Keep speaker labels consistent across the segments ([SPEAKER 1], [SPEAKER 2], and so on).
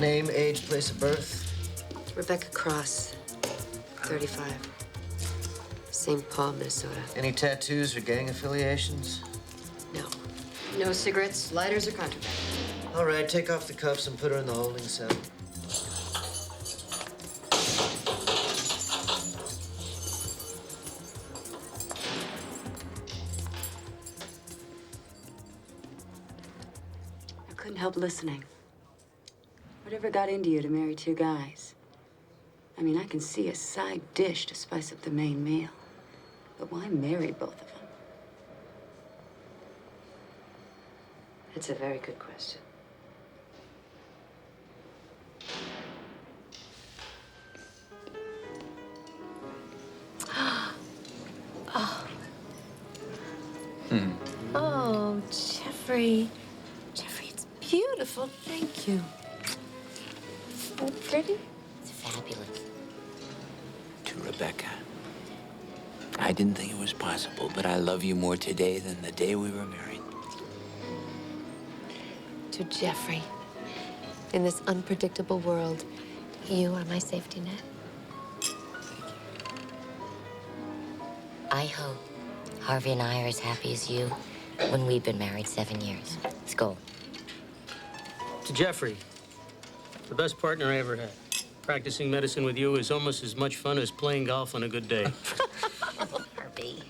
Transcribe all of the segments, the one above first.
[SPEAKER 1] Name, age, place of birth?
[SPEAKER 2] Rebecca Cross, 35. St. Paul, Minnesota.
[SPEAKER 1] Any tattoos or gang affiliations?
[SPEAKER 2] No. No cigarettes, lighters, or contraband.
[SPEAKER 1] All right, take off the cuffs and put her in the holding cell.
[SPEAKER 3] I couldn't help listening. Whatever got into you to marry two guys? I mean, I can see a side dish to spice up the main meal. But why marry both of them?
[SPEAKER 2] That's a very good question.
[SPEAKER 4] Oh. Oh, Jeffrey. Jeffrey, it's beautiful. Thank you. So pretty.
[SPEAKER 5] It's fabulous. To Rebecca. I didn't think it was possible, but I love you more today than the day we were married.
[SPEAKER 4] To Jeffrey. In this unpredictable world, you are my safety net.
[SPEAKER 5] I hope Harvey and I are as happy as you when we've been married 7 years. Let's go.
[SPEAKER 6] To Jeffrey, the best partner I ever had. Practicing medicine with you is almost as much fun as playing golf on a good day.
[SPEAKER 5] Harvey,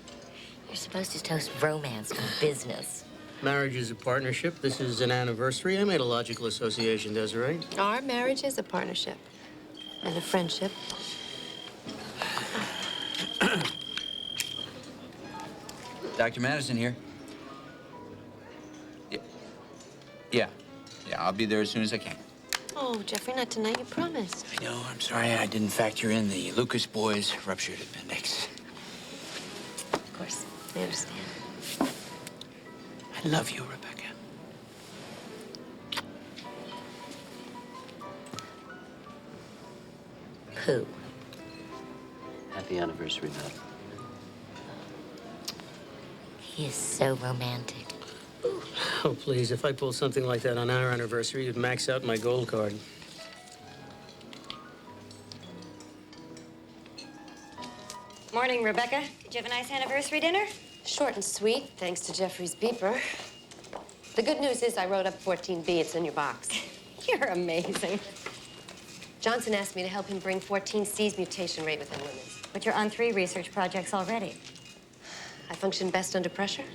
[SPEAKER 5] you're supposed to toast romance, not business.
[SPEAKER 6] Marriage is a partnership. This is an anniversary. I made a logical association, Desiree.
[SPEAKER 4] Our marriage is a partnership and a friendship.
[SPEAKER 7] Dr. Madison here. Yeah, I'll be there as soon as I can.
[SPEAKER 4] Oh, Jeffrey, not tonight. You promised.
[SPEAKER 5] I know, I'm sorry I didn't factor in the Lucas boys' ruptured appendix.
[SPEAKER 4] Of course, I understand.
[SPEAKER 5] I love you, Rebecca. Who?
[SPEAKER 1] Happy anniversary, man.
[SPEAKER 5] He is so romantic.
[SPEAKER 6] Oh, please, if I pull something like that on our anniversary, you'd max out my gold card.
[SPEAKER 8] Morning, Rebecca. Did you have a nice anniversary dinner?
[SPEAKER 4] Short and sweet, thanks to Jeffrey's beeper. The good news is I wrote up 14B. It's in your box.
[SPEAKER 8] You're amazing.
[SPEAKER 4] Johnson asked me to help him bring 14C's mutation rate within limits.
[SPEAKER 8] But you're on 3 research projects already.
[SPEAKER 4] I function best under pressure.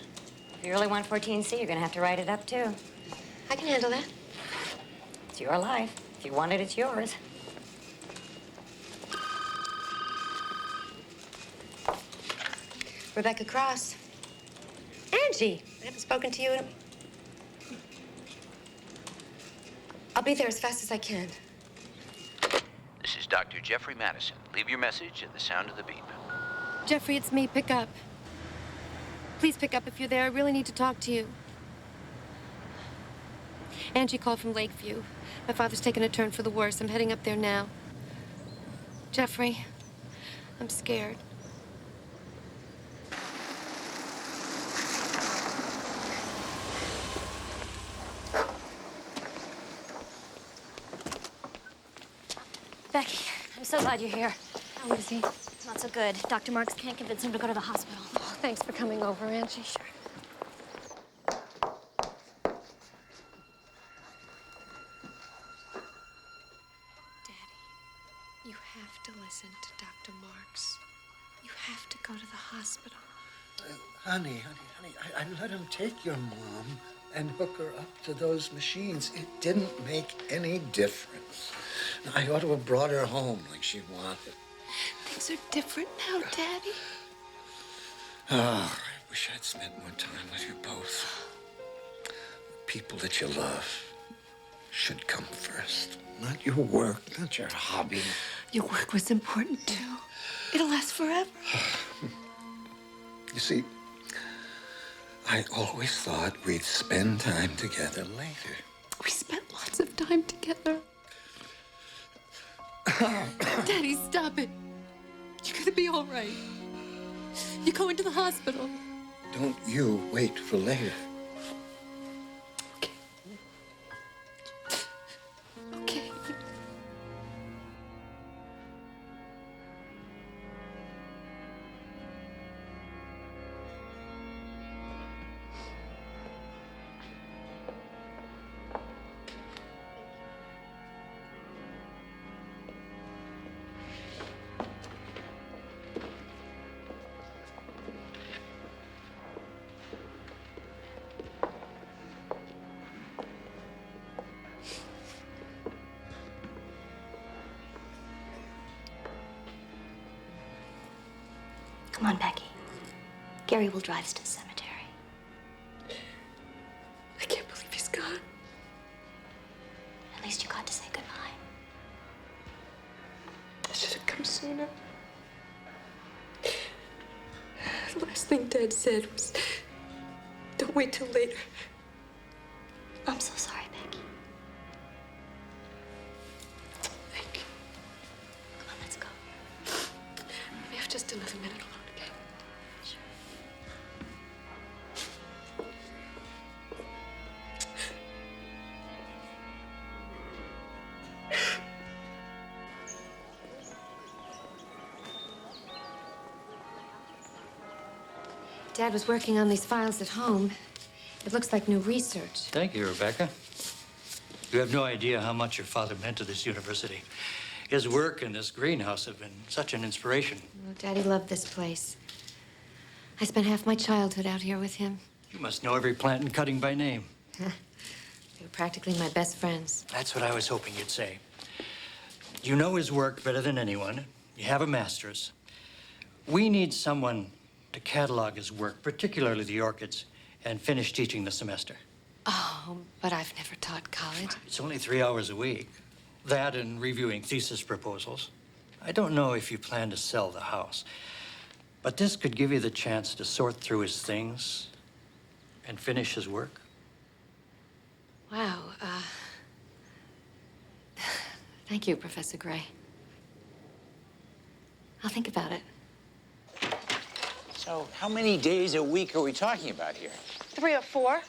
[SPEAKER 8] If you really want 14C, you're gonna have to write it up, too.
[SPEAKER 4] I can handle that.
[SPEAKER 8] It's your life. If you want it, it's yours.
[SPEAKER 4] Rebecca Cross. Angie, I haven't spoken to you in I'll be there as fast as I can.
[SPEAKER 9] This is Dr. Jeffrey Madison. Leave your message at the sound of the beep.
[SPEAKER 4] Jeffrey, it's me. Pick up. Please pick up if you're there. I really need to talk to you. Angie called from Lakeview. My father's taken a turn for the worse. I'm heading up there now. Jeffrey, I'm scared.
[SPEAKER 8] Becky, I'm so glad you're here.
[SPEAKER 4] How is he?
[SPEAKER 8] Not so good. Dr. Marks can't convince him to go to the hospital.
[SPEAKER 4] Oh, thanks for coming over, Angie.
[SPEAKER 8] Sure.
[SPEAKER 4] Daddy, you have to listen to Dr. Marks. You have to go to the hospital.
[SPEAKER 1] Honey, I let him take your mom and hook her up to those machines. It didn't make any difference. I ought to have brought her home like she wanted.
[SPEAKER 4] Things are different now, Daddy.
[SPEAKER 1] Oh, I wish I'd spent more time with you both. People that you love should come first. Not your work, not your hobby.
[SPEAKER 4] Your work was important, too. It'll last forever.
[SPEAKER 1] You see, I always thought we'd spend time together later.
[SPEAKER 4] We spent lots of time together. Daddy, stop it. You're gonna be all right. You're going to the hospital.
[SPEAKER 1] Don't you wait for later.
[SPEAKER 4] Okay. Okay.
[SPEAKER 10] Come on, Becky. Gary will drive us to the cemetery.
[SPEAKER 2] I can't believe he's gone.
[SPEAKER 10] At least you got to say goodbye.
[SPEAKER 2] I should have come sooner. The last thing Dad said was, don't wait till later.
[SPEAKER 10] I'm so sorry, Becky.
[SPEAKER 2] Thank you.
[SPEAKER 10] Come on, let's go.
[SPEAKER 2] We have just another minute alone again.
[SPEAKER 10] Sure.
[SPEAKER 4] Dad was working on these files at home. It looks like new research.
[SPEAKER 11] Thank you, Rebecca. You have no idea how much your father meant to this university. His work in this greenhouse have been such an inspiration.
[SPEAKER 4] Oh, Daddy loved this place. I spent half my childhood out here with him.
[SPEAKER 11] You must know every plant and cutting by name.
[SPEAKER 4] They were practically my best friends.
[SPEAKER 11] That's what I was hoping you'd say. You know his work better than anyone. You have a master's. We need someone to catalog his work, particularly the orchids, and finish teaching the semester.
[SPEAKER 4] Oh, but I've never taught college.
[SPEAKER 11] It's only 3 hours a week. That and reviewing thesis proposals. I don't know if you plan to sell the house, but this could give you the chance to sort through his things and finish his work.
[SPEAKER 4] Wow, thank you, Professor Gray. I'll think about it.
[SPEAKER 7] So, how many days a week are we talking about here?
[SPEAKER 4] 3 or 4.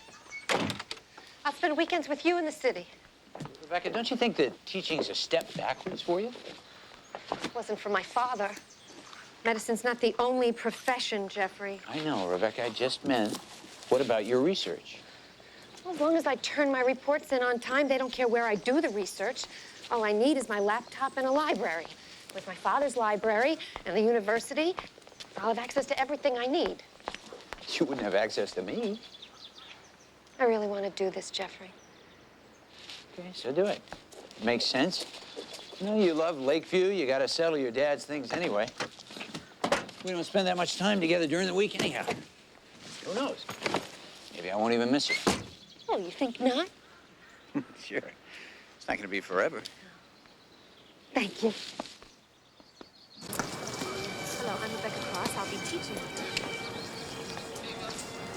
[SPEAKER 4] I'll spend weekends with you in the city.
[SPEAKER 7] Rebecca, don't you think that teaching's a step backwards for you?
[SPEAKER 4] It wasn't for my father. Medicine's not the only profession, Jeffrey.
[SPEAKER 7] I know, Rebecca. I just meant, what about your research?
[SPEAKER 4] Well, as long as I turn my reports in on time, they don't care where I do the research. All I need is my laptop and a library. With my father's library and the university, I'll have access to everything I need.
[SPEAKER 7] You wouldn't have access to me.
[SPEAKER 4] I really want to do this, Jeffrey.
[SPEAKER 7] Okay, so do it. Makes sense. You know, you love Lakeview. You got to settle your dad's things anyway. We don't spend that much time together during the week anyhow. Who knows? Maybe I won't even miss you.
[SPEAKER 4] Oh, you think not?
[SPEAKER 7] Sure. It's not going to be forever.
[SPEAKER 4] Thank you. Hello, I'm Rebecca Cross. I'll be teaching you.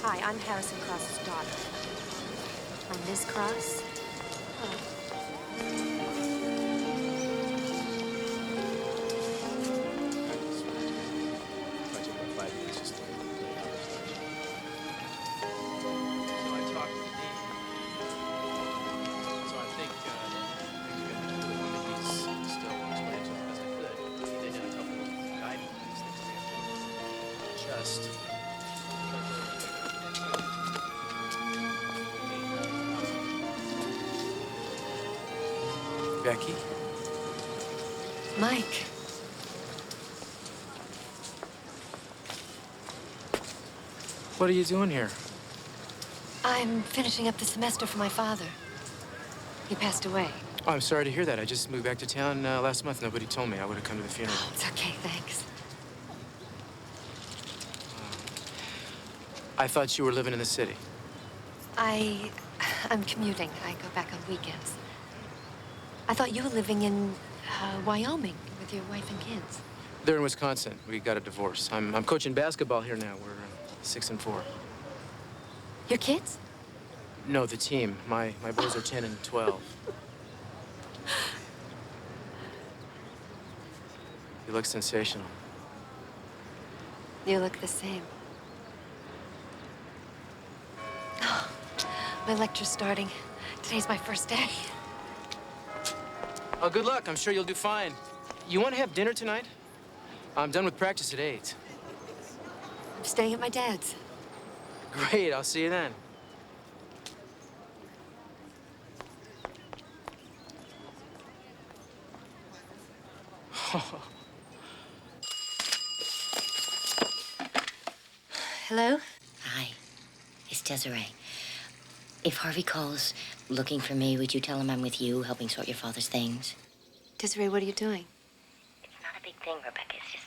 [SPEAKER 4] Hi, I'm Harrison Cross's daughter. I'm Miss Cross.
[SPEAKER 7] Becky?
[SPEAKER 4] Mike.
[SPEAKER 12] What are you doing here?
[SPEAKER 4] I'm finishing up the semester for my father. He passed away.
[SPEAKER 12] Oh, I'm sorry to hear that. I just moved back to town last month. Nobody told me. I would have come to the funeral.
[SPEAKER 4] Oh, it's okay, thanks.
[SPEAKER 12] I thought you were living in the city.
[SPEAKER 4] I'm commuting. I go back on weekends. I thought you were living in Wyoming with your wife and kids.
[SPEAKER 12] They're in Wisconsin. We got a divorce. I'm coaching basketball here now. We're 6-4.
[SPEAKER 4] Your kids?
[SPEAKER 12] No, the team. My boys are 10 and 12. You look sensational.
[SPEAKER 4] You look the same. Oh, my lecture's starting. Today's my first day.
[SPEAKER 12] Oh, good luck. I'm sure you'll do fine. You want to have dinner tonight? I'm done with practice at 8.
[SPEAKER 4] I'm staying at my dad's.
[SPEAKER 12] Great. I'll see you then.
[SPEAKER 4] Hello?
[SPEAKER 10] Hi, it's Desiree. If Harvey calls looking for me, would you tell him I'm with you, helping sort your father's things?
[SPEAKER 4] Desiree, what are you doing?
[SPEAKER 10] It's not a big thing, Rebecca. It's just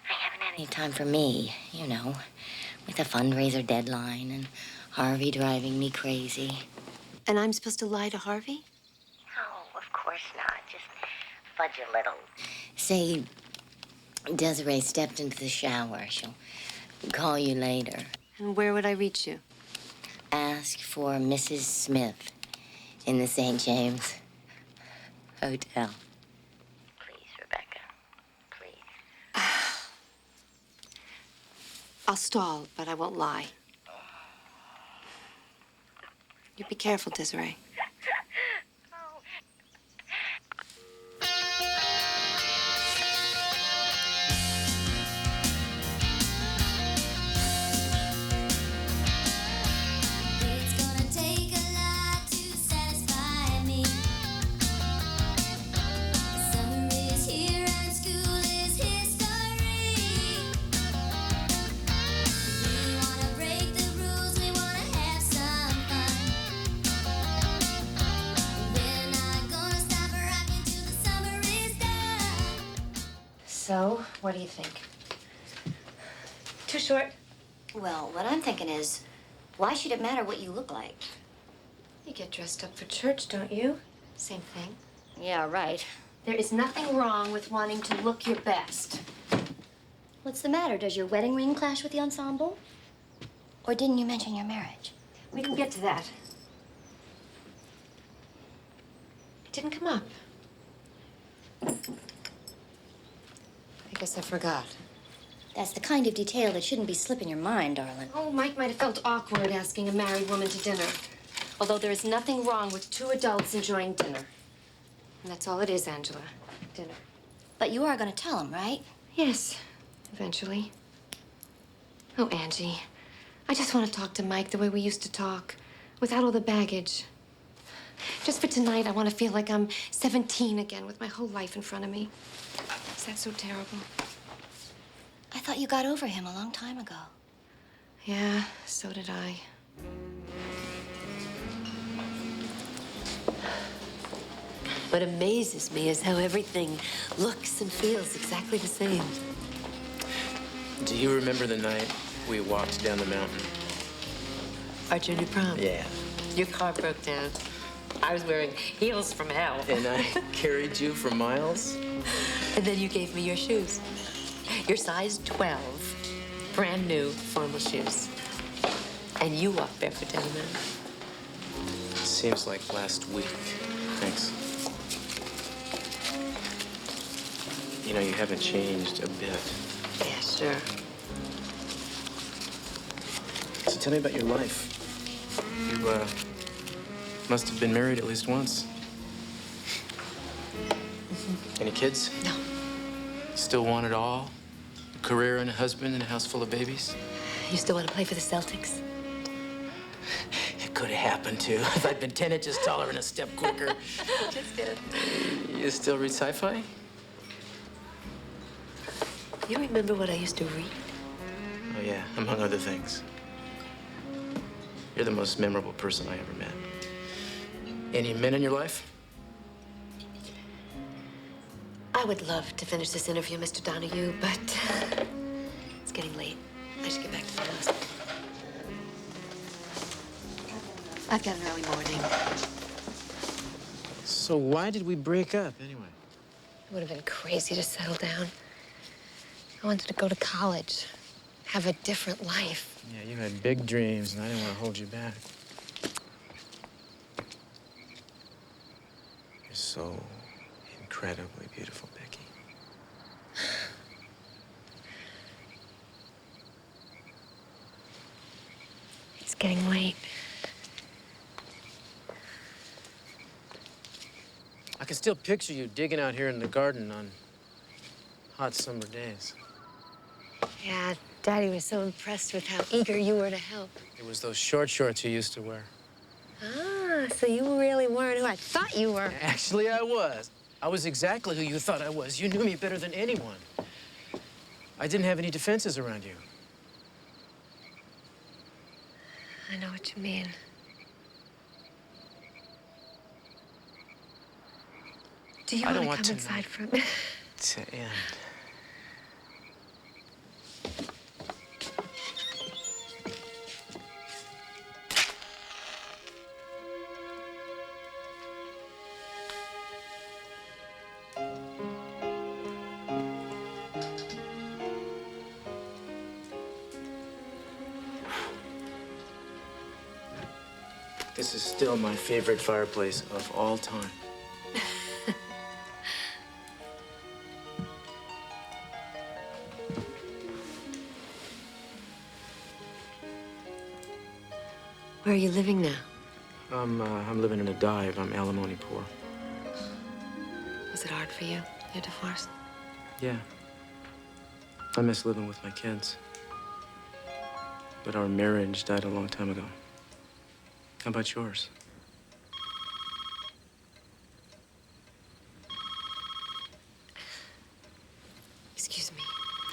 [SPEAKER 10] I haven't had plenty of time for me, you know, with a fundraiser deadline and Harvey driving me crazy.
[SPEAKER 4] And I'm supposed to lie to Harvey?
[SPEAKER 10] No, of course not. Just fudge a little. Say, Desiree stepped into the shower. She'll call you later.
[SPEAKER 4] And where would I reach you?
[SPEAKER 10] Ask for Mrs. Smith in the St. James Hotel. Please, Rebecca. Please.
[SPEAKER 4] I'll stall, but I won't lie. You be careful, Desiree.
[SPEAKER 13] So, what do you think? Too short?
[SPEAKER 10] Well, what I'm thinking is, why should it matter what you look like?
[SPEAKER 13] You get dressed up for church, don't you? Same thing.
[SPEAKER 10] Yeah, right.
[SPEAKER 13] There is nothing wrong with wanting to look your best.
[SPEAKER 10] What's the matter? Does your wedding ring clash with the ensemble? Or didn't you mention your marriage?
[SPEAKER 13] We can get to that. It didn't come up. I guess I forgot.
[SPEAKER 10] That's the kind of detail that shouldn't be slipping your mind, darling.
[SPEAKER 13] Oh, Mike might have felt awkward asking a married woman to dinner. Although there is nothing wrong with two adults enjoying dinner. And that's all it is, Angela. Dinner.
[SPEAKER 10] But you are going to tell him, right?
[SPEAKER 13] Yes, eventually. Oh, Angie, I just want to talk to Mike the way we used to talk, without all the baggage. Just for tonight, I want to feel like I'm 17 again with my whole life in front of me. Is that so terrible?
[SPEAKER 10] I thought you got over him a long time ago.
[SPEAKER 13] Yeah, so did I. What amazes me is how everything looks and feels exactly the same.
[SPEAKER 12] Do you remember the night we walked down the mountain?
[SPEAKER 13] Our junior prom.
[SPEAKER 12] Yeah.
[SPEAKER 13] Your car broke down. I was wearing heels from hell.
[SPEAKER 12] And I carried you for miles?
[SPEAKER 13] And then you gave me your shoes. Your size 12, brand new formal shoes. And you walked barefoot down the mountain.
[SPEAKER 12] Seems like last week. Thanks. You know, you haven't changed a bit.
[SPEAKER 13] Yeah, sure.
[SPEAKER 12] So tell me about your life. You, must have been married at least once. Any kids?
[SPEAKER 13] No.
[SPEAKER 12] Still want it all? A career and a husband and a house full of babies?
[SPEAKER 13] You still want to play for the Celtics?
[SPEAKER 12] It could have happened, too, if I'd been 10 inches taller and a step quicker.
[SPEAKER 13] Just did.
[SPEAKER 12] You still read sci-fi?
[SPEAKER 13] You remember what I used to read?
[SPEAKER 12] Oh, yeah, among other things. You're the most memorable person I ever met. Any men in your life?
[SPEAKER 13] I would love to finish this interview, Mr. Donahue, but it's getting late. I should get back to the house. I've got an early morning.
[SPEAKER 12] So why did we break up, anyway?
[SPEAKER 13] It would have been crazy to settle down. I wanted to go to college, have a different life.
[SPEAKER 12] Yeah, you had big dreams, and I didn't want to hold you back. You're so incredibly beautiful, Becky.
[SPEAKER 13] It's getting late.
[SPEAKER 12] I can still picture you digging out here in the garden on hot summer days.
[SPEAKER 13] Yeah, Daddy was so impressed with how eager you were to help.
[SPEAKER 12] It was those short shorts you used to wear.
[SPEAKER 13] Ah, so you really weren't who I thought you were.
[SPEAKER 12] Actually, I was. I was exactly who you thought I was. You knew me better than anyone. I didn't have any defenses around you.
[SPEAKER 13] I know what you mean. Do you want to come inside for a minute?
[SPEAKER 12] To end. This is still my favorite fireplace of all time.
[SPEAKER 13] Where are you living now?
[SPEAKER 12] I'm living in a dive. I'm alimony poor.
[SPEAKER 13] Was it hard for you, your divorce?
[SPEAKER 12] Yeah. I miss living with my kids. But our marriage died a long time ago. How about yours?
[SPEAKER 13] Excuse me.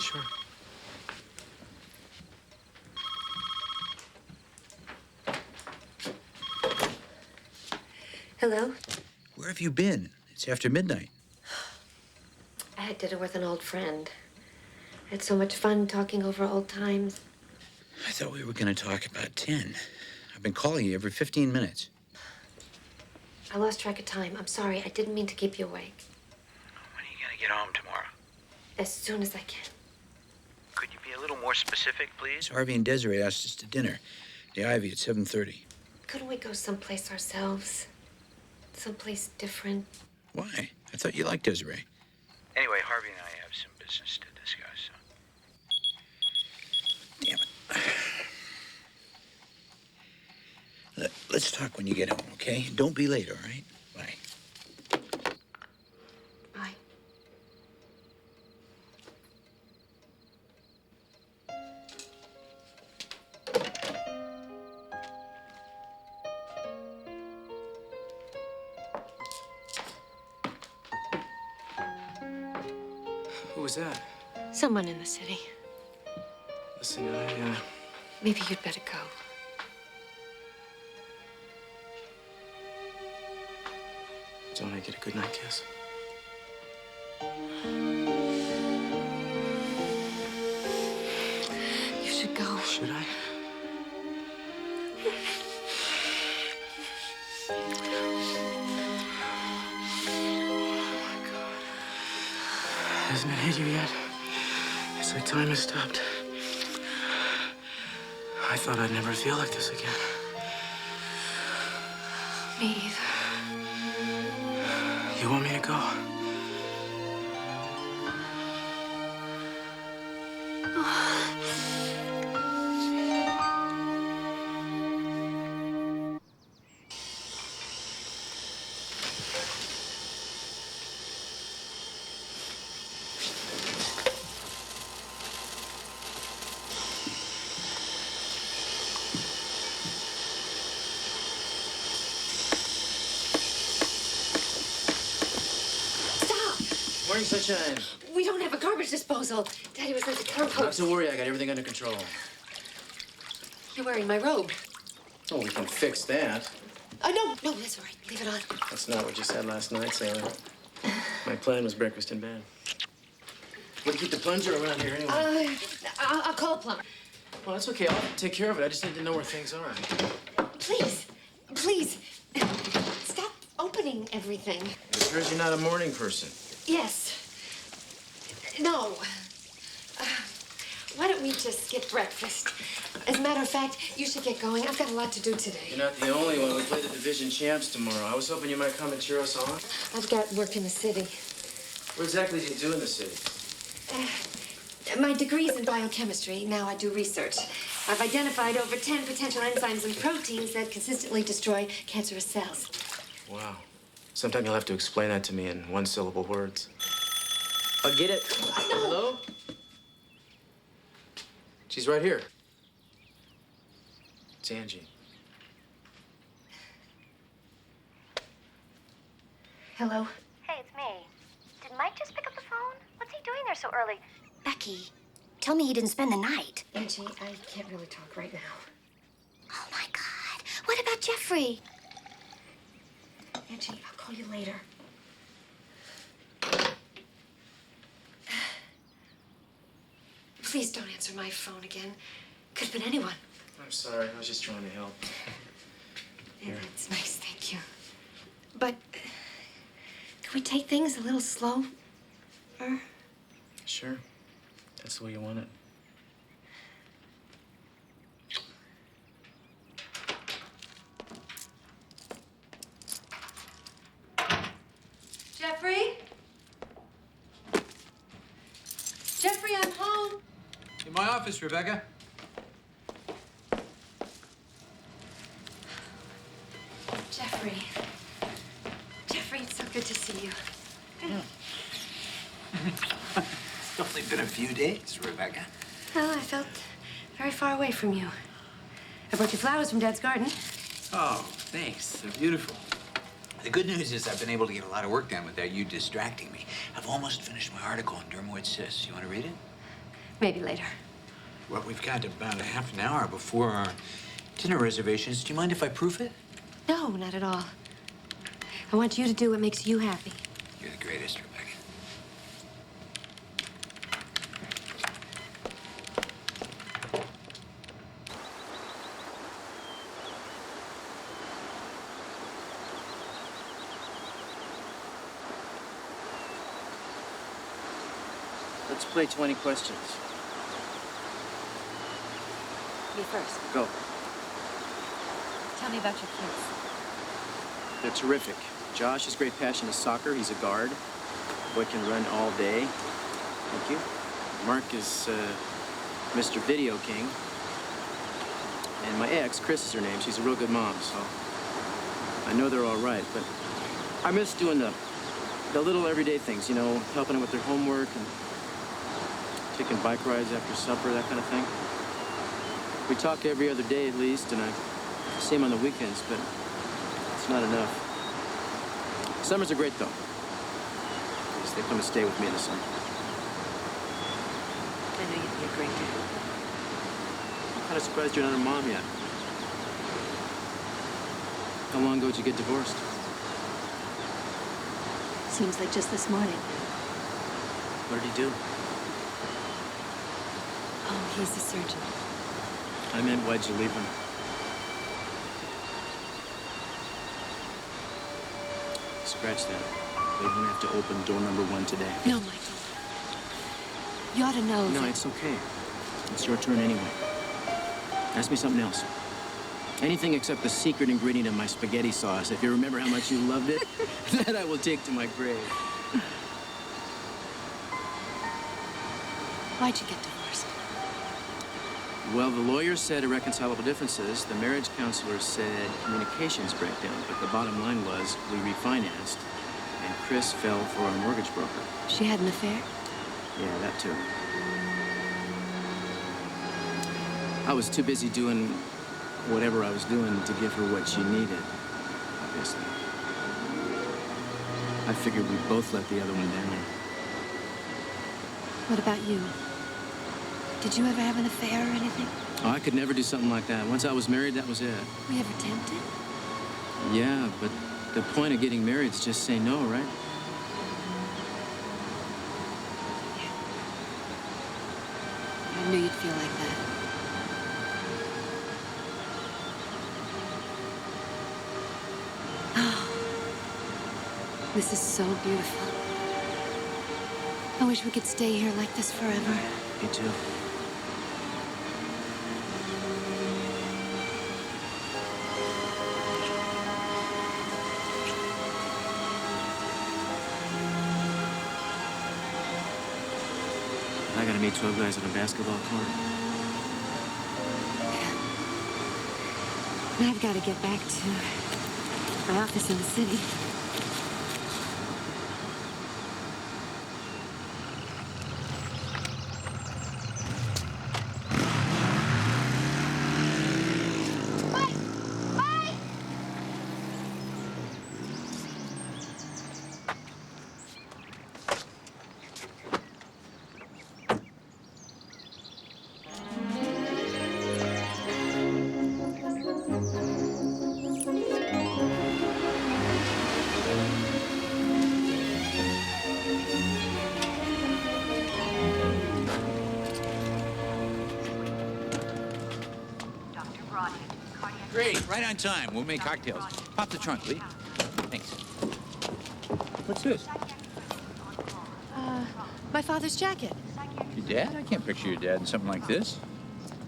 [SPEAKER 12] Sure.
[SPEAKER 13] Hello?
[SPEAKER 7] Where have you been? It's after midnight.
[SPEAKER 13] I had dinner with an old friend. I had so much fun talking over old times.
[SPEAKER 7] I thought we were going to talk about 10. I've been calling you every 15 minutes.
[SPEAKER 13] I lost track of time. I'm sorry. I didn't mean to keep you awake.
[SPEAKER 7] When are you going to get home tomorrow?
[SPEAKER 13] As soon as I can.
[SPEAKER 9] Could you be a little more specific, please?
[SPEAKER 7] Harvey and Desiree asked us to dinner. The Ivy at 7:30.
[SPEAKER 13] Couldn't we go someplace ourselves? Someplace different?
[SPEAKER 7] Why? I thought you liked Desiree.
[SPEAKER 9] Anyway, Harvey and I have some business to discuss.
[SPEAKER 7] Damn it. Let's talk when you get home, okay? Don't be late, all right? Bye.
[SPEAKER 13] Bye.
[SPEAKER 12] Who was that?
[SPEAKER 13] Someone in the city.
[SPEAKER 12] Listen,
[SPEAKER 13] Maybe you'd better go.
[SPEAKER 12] don't I get a good night kiss?
[SPEAKER 13] You should go.
[SPEAKER 12] Should I? Hasn't it hit you yet? It's like time has stopped. I thought I'd never feel like this again.
[SPEAKER 13] Me either.
[SPEAKER 12] You want me to go? Morning, sunshine.
[SPEAKER 13] We don't have a garbage disposal. Daddy was into compost.
[SPEAKER 12] Not to worry, I got everything under control.
[SPEAKER 13] You're wearing my robe.
[SPEAKER 12] Oh, we can fix that.
[SPEAKER 13] No, that's all right. Leave it on.
[SPEAKER 12] That's not what you said last night, sailor. My plan was breakfast in bed. We'll keep the plunger around here anyway.
[SPEAKER 13] I'll call a plumber.
[SPEAKER 12] Well, that's okay. I'll take care of it. I just need to know where things are.
[SPEAKER 13] Please. Stop opening everything.
[SPEAKER 12] It appears you're not a morning person.
[SPEAKER 13] Yes. No. Why don't we just skip breakfast? As a matter of fact, you should get going. I've got a lot to do today.
[SPEAKER 12] You're not the only one. We play the division champs tomorrow. I was hoping you might come and cheer us on.
[SPEAKER 13] I've got work in the city.
[SPEAKER 12] What exactly do you do in the city?
[SPEAKER 13] My degree's in biochemistry. Now I do research. I've identified over 10 potential enzymes and proteins that consistently destroy cancerous cells.
[SPEAKER 12] Wow. Sometime you'll have to explain that to me in one-syllable words. I'll get it. Hello? She's right here. It's Angie.
[SPEAKER 13] Hello?
[SPEAKER 14] Hey, it's me. Did Mike just pick up the phone? What's he doing there so early?
[SPEAKER 10] Becky, tell me he didn't spend the night.
[SPEAKER 13] Angie, I can't really talk right now.
[SPEAKER 10] Oh, my God. What about Jeffrey?
[SPEAKER 13] Angie, I'll call you later. Please don't answer my phone again. Could have been anyone.
[SPEAKER 12] I'm sorry. I was just trying to help.
[SPEAKER 13] Yeah, that's nice. Thank you. But can we take things a little slow?
[SPEAKER 12] Sure. That's the way you want it.
[SPEAKER 13] I'm home.
[SPEAKER 7] In my office, Rebecca.
[SPEAKER 13] Jeffrey. Jeffrey, it's so good to see you.
[SPEAKER 5] It's only been a few days, Rebecca.
[SPEAKER 13] Well, I felt very far away from you. I brought you flowers from Dad's garden.
[SPEAKER 5] Oh, thanks. They're beautiful. The good news is I've been able to get a lot of work done without you distracting me. I've almost finished my article on dermoid cysts. You want to read it?
[SPEAKER 13] Maybe later.
[SPEAKER 5] Well, we've got about a half an hour before our dinner reservations. Do you mind if I proof it?
[SPEAKER 13] No, not at all. I want you to do what makes you happy.
[SPEAKER 5] You're the greatest, Rebecca.
[SPEAKER 12] Let's play 20 questions.
[SPEAKER 13] Me first.
[SPEAKER 12] Go.
[SPEAKER 13] Tell me about your kids.
[SPEAKER 12] They're terrific. Josh has great passion is soccer. He's a guard. Boy can run all day. Thank you. Mark is Mr. Video King. And my ex, Chris is her name. She's a real good mom, so I know they're all right. But I miss doing the little everyday things, you know, helping them with their homework and taking bike rides after supper, that kind of thing. We talk every other day at least, and I see them on the weekends, but it's not enough. Summers are great, though. Because they come and stay with me in the summer.
[SPEAKER 13] I know you'd be a great dad.
[SPEAKER 12] I'm kind of surprised you're not a mom yet. How long ago did you get divorced?
[SPEAKER 13] Seems like just this morning.
[SPEAKER 12] What did he do?
[SPEAKER 13] Oh, he's a surgeon.
[SPEAKER 12] I meant, why'd you leave him? Scratch that. They won't have to open door number 1 today.
[SPEAKER 13] No, Michael. You ought to know
[SPEAKER 12] No,
[SPEAKER 13] that...
[SPEAKER 12] it's okay. It's your turn anyway. Ask me something else. Anything except the secret ingredient of my spaghetti sauce. If you remember how much you loved it, that I will take to my grave.
[SPEAKER 13] Why'd you get divorced?
[SPEAKER 12] Well, the lawyer said irreconcilable differences. The marriage counselor said communications breakdown. But the bottom line was we refinanced, and Chris fell for our mortgage broker.
[SPEAKER 13] She had an affair?
[SPEAKER 12] Yeah, that too. I was too busy doing whatever I was doing to give her what she needed, obviously. I figured we both let the other one down.
[SPEAKER 13] What about you? Did you ever have an affair or anything?
[SPEAKER 12] Oh, I could never do something like that. Once I was married, that was it.
[SPEAKER 13] Were you ever tempted?
[SPEAKER 12] Yeah, but the point of getting married is just say no, right?
[SPEAKER 13] I knew you'd feel like that. Oh, this is so beautiful. I wish we could stay here like this forever.
[SPEAKER 12] Me too. I gotta meet 12 guys on a basketball court.
[SPEAKER 13] And I've got to get back to my office in the city.
[SPEAKER 7] Great, right on time. We'll make cocktails. Pop the trunk, will you? Thanks. What's this?
[SPEAKER 13] My father's jacket.
[SPEAKER 7] Your dad? I can't picture your dad in something like this.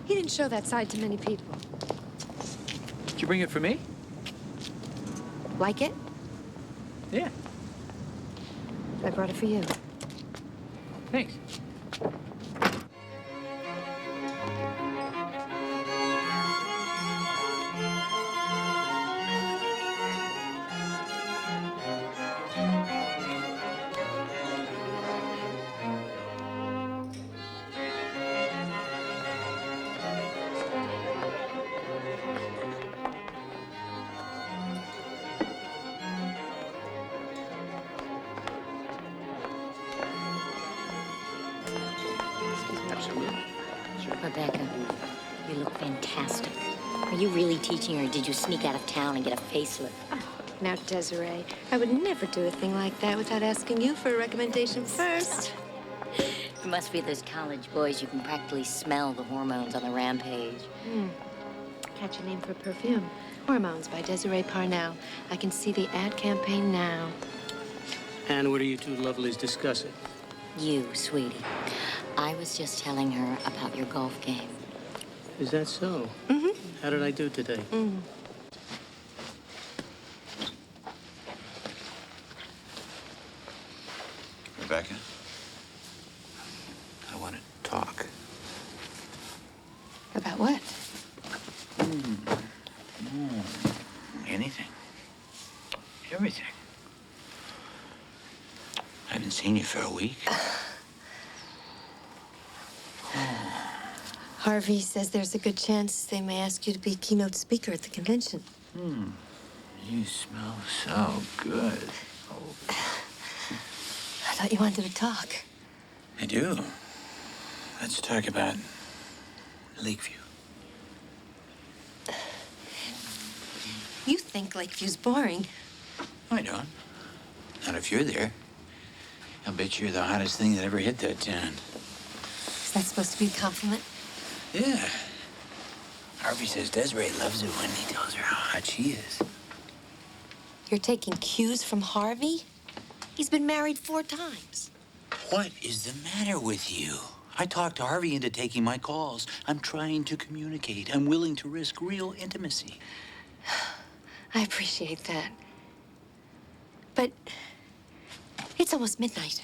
[SPEAKER 13] He didn't show that side to many people.
[SPEAKER 7] Did you bring it for me?
[SPEAKER 13] Like it?
[SPEAKER 7] Yeah.
[SPEAKER 13] I brought it for you.
[SPEAKER 7] Thanks.
[SPEAKER 10] Rebecca, you look fantastic. Are you really teaching, or did you sneak out of town and get a facelift?
[SPEAKER 13] Now, Desiree, I would never do a thing like that without asking you for a recommendation first.
[SPEAKER 10] It must be those college boys. You can practically smell the hormones on the rampage.
[SPEAKER 13] Catch a name for a perfume. Hormones by Desiree Parnell. I can see the ad campaign now.
[SPEAKER 6] And what are you two lovelies discussing?
[SPEAKER 10] You, sweetie. I was just telling her about your golf game.
[SPEAKER 6] Is that so? How did I do today?
[SPEAKER 5] Rebecca, I want to talk.
[SPEAKER 13] About what?
[SPEAKER 5] Anything. Everything. I haven't seen you for a week.
[SPEAKER 13] Harvey says there's a good chance they may ask you to be keynote speaker at the convention.
[SPEAKER 5] You smell so good.
[SPEAKER 13] I thought you wanted to talk.
[SPEAKER 5] I do. Let's talk about Lakeview.
[SPEAKER 13] You think Lakeview's boring.
[SPEAKER 5] I don't. Not if you're there. I'll bet you're the hottest thing that ever hit that town.
[SPEAKER 13] Is that supposed to be a compliment?
[SPEAKER 5] Yeah. Harvey says Desiree loves it when he tells her how hot she is.
[SPEAKER 13] You're taking cues from Harvey? He's been married 4 times.
[SPEAKER 5] What is the matter with you? I talked Harvey into taking my calls. I'm trying to communicate. I'm willing to risk real intimacy.
[SPEAKER 13] I appreciate that. But it's almost midnight.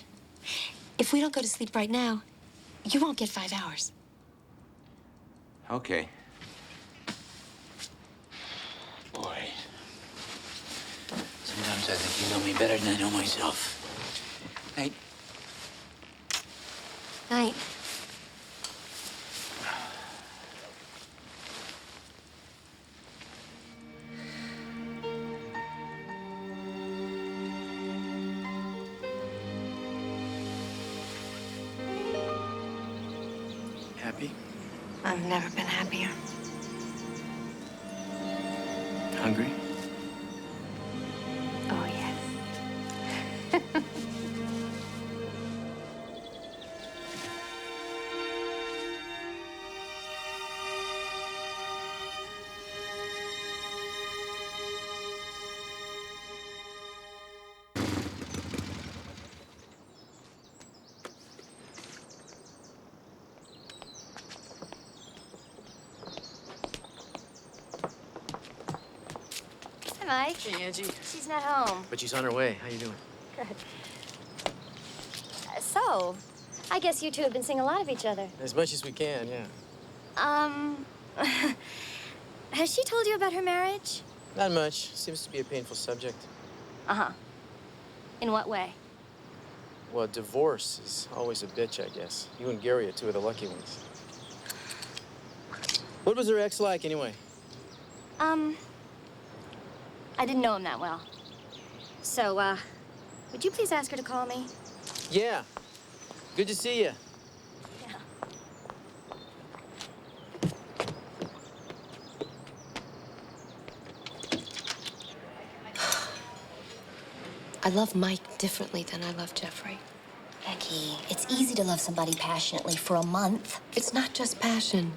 [SPEAKER 13] If we don't go to sleep right now, you won't get 5 hours.
[SPEAKER 5] Okay. Boy. Sometimes I think you know me better than I know myself. Night.
[SPEAKER 13] Night.
[SPEAKER 12] Happy?
[SPEAKER 13] I've never been happier.
[SPEAKER 12] Hungry?
[SPEAKER 13] Oh, yes.
[SPEAKER 8] Hi, Mike.
[SPEAKER 12] Hey, Angie.
[SPEAKER 8] She's not home.
[SPEAKER 12] But she's on her way. How you doing?
[SPEAKER 8] Good. So, I guess you two have been seeing a lot of each other.
[SPEAKER 12] As much as we can, yeah.
[SPEAKER 8] Has she told you about her marriage?
[SPEAKER 12] Not much. Seems to be a painful subject.
[SPEAKER 8] Uh-huh. In what way?
[SPEAKER 12] Well, divorce is always a bitch, I guess. You and Gary are 2 of the lucky ones. What was her ex like, anyway?
[SPEAKER 8] I didn't know him that well. So, would you please ask her to call me?
[SPEAKER 12] Yeah. Good to see you.
[SPEAKER 8] Yeah.
[SPEAKER 13] I love Mike differently than I love Jeffrey.
[SPEAKER 14] Becky, it's easy to love somebody passionately for a month.
[SPEAKER 13] It's not just passion.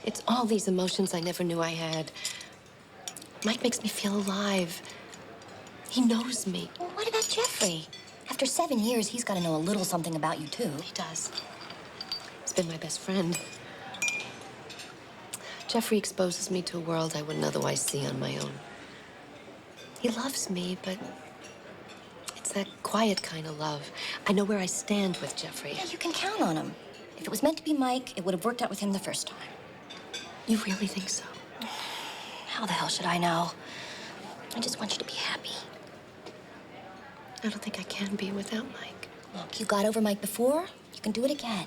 [SPEAKER 13] It's all these emotions I never knew I had. Mike makes me feel alive. He knows me.
[SPEAKER 14] Well, what about Jeffrey? After 7 years, he's got to know a little something about you, too.
[SPEAKER 13] He does. He's been my best friend. Jeffrey exposes me to a world I wouldn't otherwise see on my own. He loves me, but it's that quiet kind of love. I know where I stand with Jeffrey.
[SPEAKER 14] Yeah, you can count on him. If it was meant to be Mike, it would have worked out with him the first time.
[SPEAKER 13] You really think so?
[SPEAKER 14] How the hell should I know? I just want you to be happy.
[SPEAKER 13] I don't think I can be without Mike.
[SPEAKER 14] Look, you got over Mike before. You can do it again.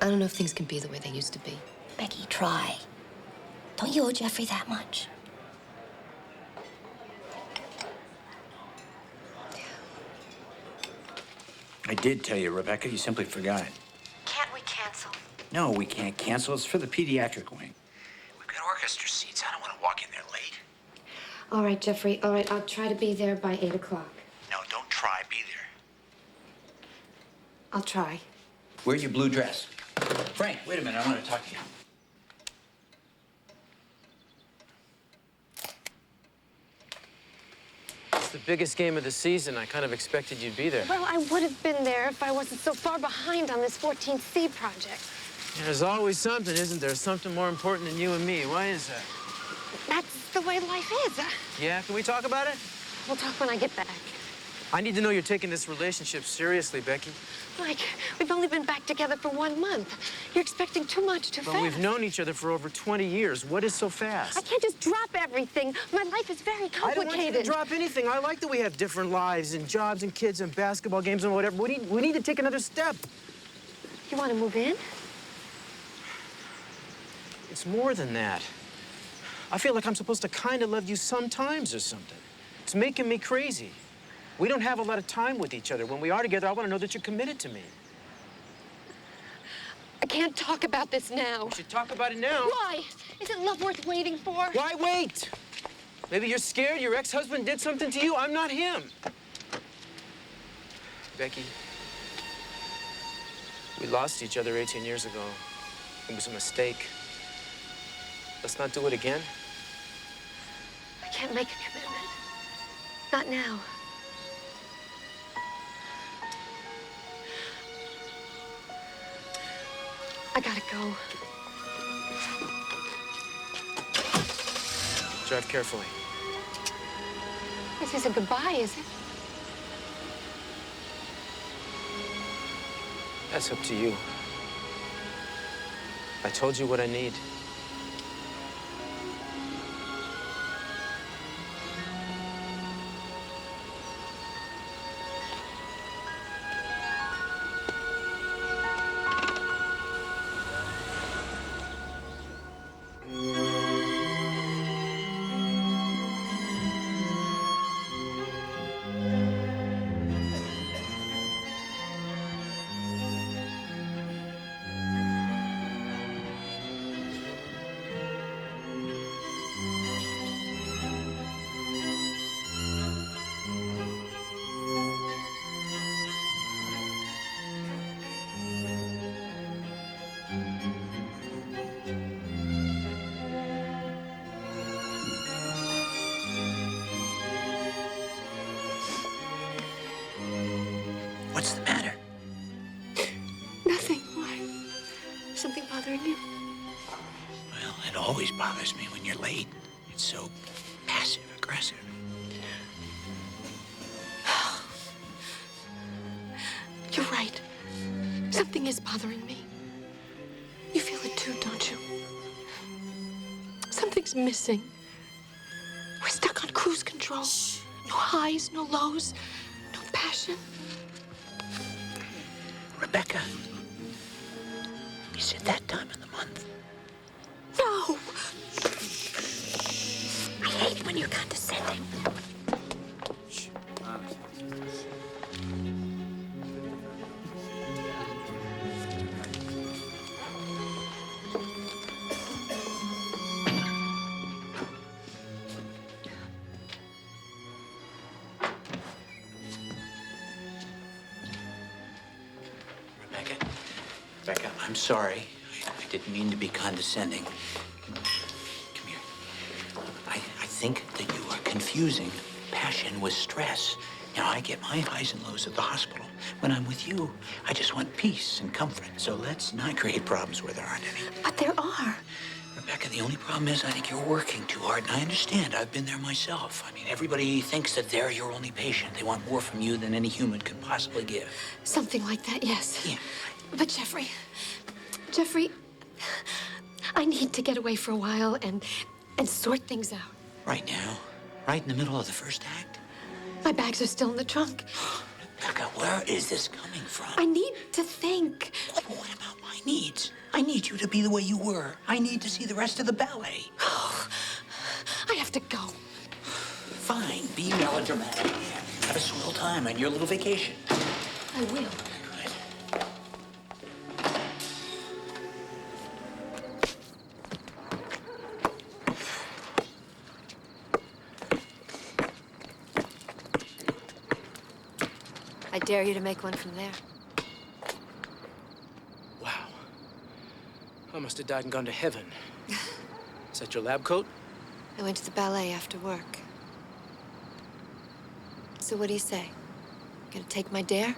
[SPEAKER 13] I don't know if things can be the way they used to be.
[SPEAKER 14] Becky, try. Don't you owe Jeffrey that much?
[SPEAKER 7] I did tell you, Rebecca. You simply forgot.
[SPEAKER 8] Can't we cancel?
[SPEAKER 7] No, we can't cancel. It's for the pediatric wing.
[SPEAKER 5] We've got orchestra seats. I don't want to walk in there late.
[SPEAKER 13] All right, Jeffrey. All right, I'll try to be there by 8 o'clock.
[SPEAKER 5] No, don't try. Be there.
[SPEAKER 13] I'll try.
[SPEAKER 5] Wear your blue dress. Frank, wait a minute. I want to talk to you.
[SPEAKER 12] It's the biggest game of the season. I kind of expected you'd be there.
[SPEAKER 4] Well, I would have been there if I wasn't so far behind on this 14C project.
[SPEAKER 12] There's always something, isn't there? Something more important than you and me. Why is that?
[SPEAKER 4] That's the way life is.
[SPEAKER 12] Yeah, can we talk about it?
[SPEAKER 4] We'll talk when I get back.
[SPEAKER 12] I need to know you're taking this relationship seriously, Becky.
[SPEAKER 4] Mike, we've only been back together for 1 month. You're expecting too much too
[SPEAKER 12] But
[SPEAKER 4] fast.
[SPEAKER 12] we've known each other for over 20 years. What is so fast?
[SPEAKER 4] I can't just drop everything. My life is very complicated.
[SPEAKER 12] I don't want you to drop anything. I like that we have different lives and jobs and kids and basketball games and whatever. We need to take another step.
[SPEAKER 4] You want to move in?
[SPEAKER 12] It's more than that. I feel like I'm supposed to kind of love you sometimes or something. It's making me crazy. We don't have a lot of time with each other. When we are together, I want to know that you're committed to me.
[SPEAKER 4] I can't talk about this now.
[SPEAKER 12] We should talk about it now.
[SPEAKER 4] Why? Isn't love worth waiting for?
[SPEAKER 12] Why wait? Maybe you're scared your ex-husband did something to you. I'm not him. Becky, we lost each other 18 years ago. It was a mistake. Let's not do it again.
[SPEAKER 4] I can't make a commitment. Not now. I gotta go.
[SPEAKER 12] Drive carefully.
[SPEAKER 4] This isn't goodbye, is it?
[SPEAKER 12] That's up to you. I told you what I need.
[SPEAKER 5] What's the matter?
[SPEAKER 2] Nothing. Why? Something bothering you?
[SPEAKER 5] Well, it always bothers me when you're late. It's so passive-aggressive.
[SPEAKER 2] You're right. Something is bothering me. You feel it too, don't you? Something's missing. We're stuck on cruise control. No highs, no lows, no passion.
[SPEAKER 5] Rebecca, is it that time of the month?
[SPEAKER 2] No! I hate when you're condescending.
[SPEAKER 5] Rebecca, I'm sorry. I didn't mean to be condescending. Come here. I think that you are confusing passion with stress. Now, I get my highs and lows at the hospital. When I'm with you, I just want peace and comfort. So let's not create problems where there aren't any.
[SPEAKER 2] But there are.
[SPEAKER 5] Rebecca, the only problem is I think you're working too hard, and I understand. I've been there myself. I mean, everybody thinks that they're your only patient. They want more from you than any human could possibly give.
[SPEAKER 2] Something like that, yes.
[SPEAKER 5] Yeah.
[SPEAKER 2] But Jeffrey, I need to get away for a while and sort things out.
[SPEAKER 5] Right now? Right in the middle of the first act?
[SPEAKER 2] My bags are still in the trunk.
[SPEAKER 5] Rebecca, where is this coming from?
[SPEAKER 2] I need to think.
[SPEAKER 5] What about my needs? I need you to be the way you were. I need to see the rest of the ballet.
[SPEAKER 2] I have to go.
[SPEAKER 5] Fine, be melodramatic. Have a swell time on your little vacation.
[SPEAKER 13] I will. I dare you to make one from there.
[SPEAKER 12] Wow. I must have died and gone to heaven. Is that your lab coat?
[SPEAKER 13] I went to the ballet after work. So what do you say? Gonna take my dare?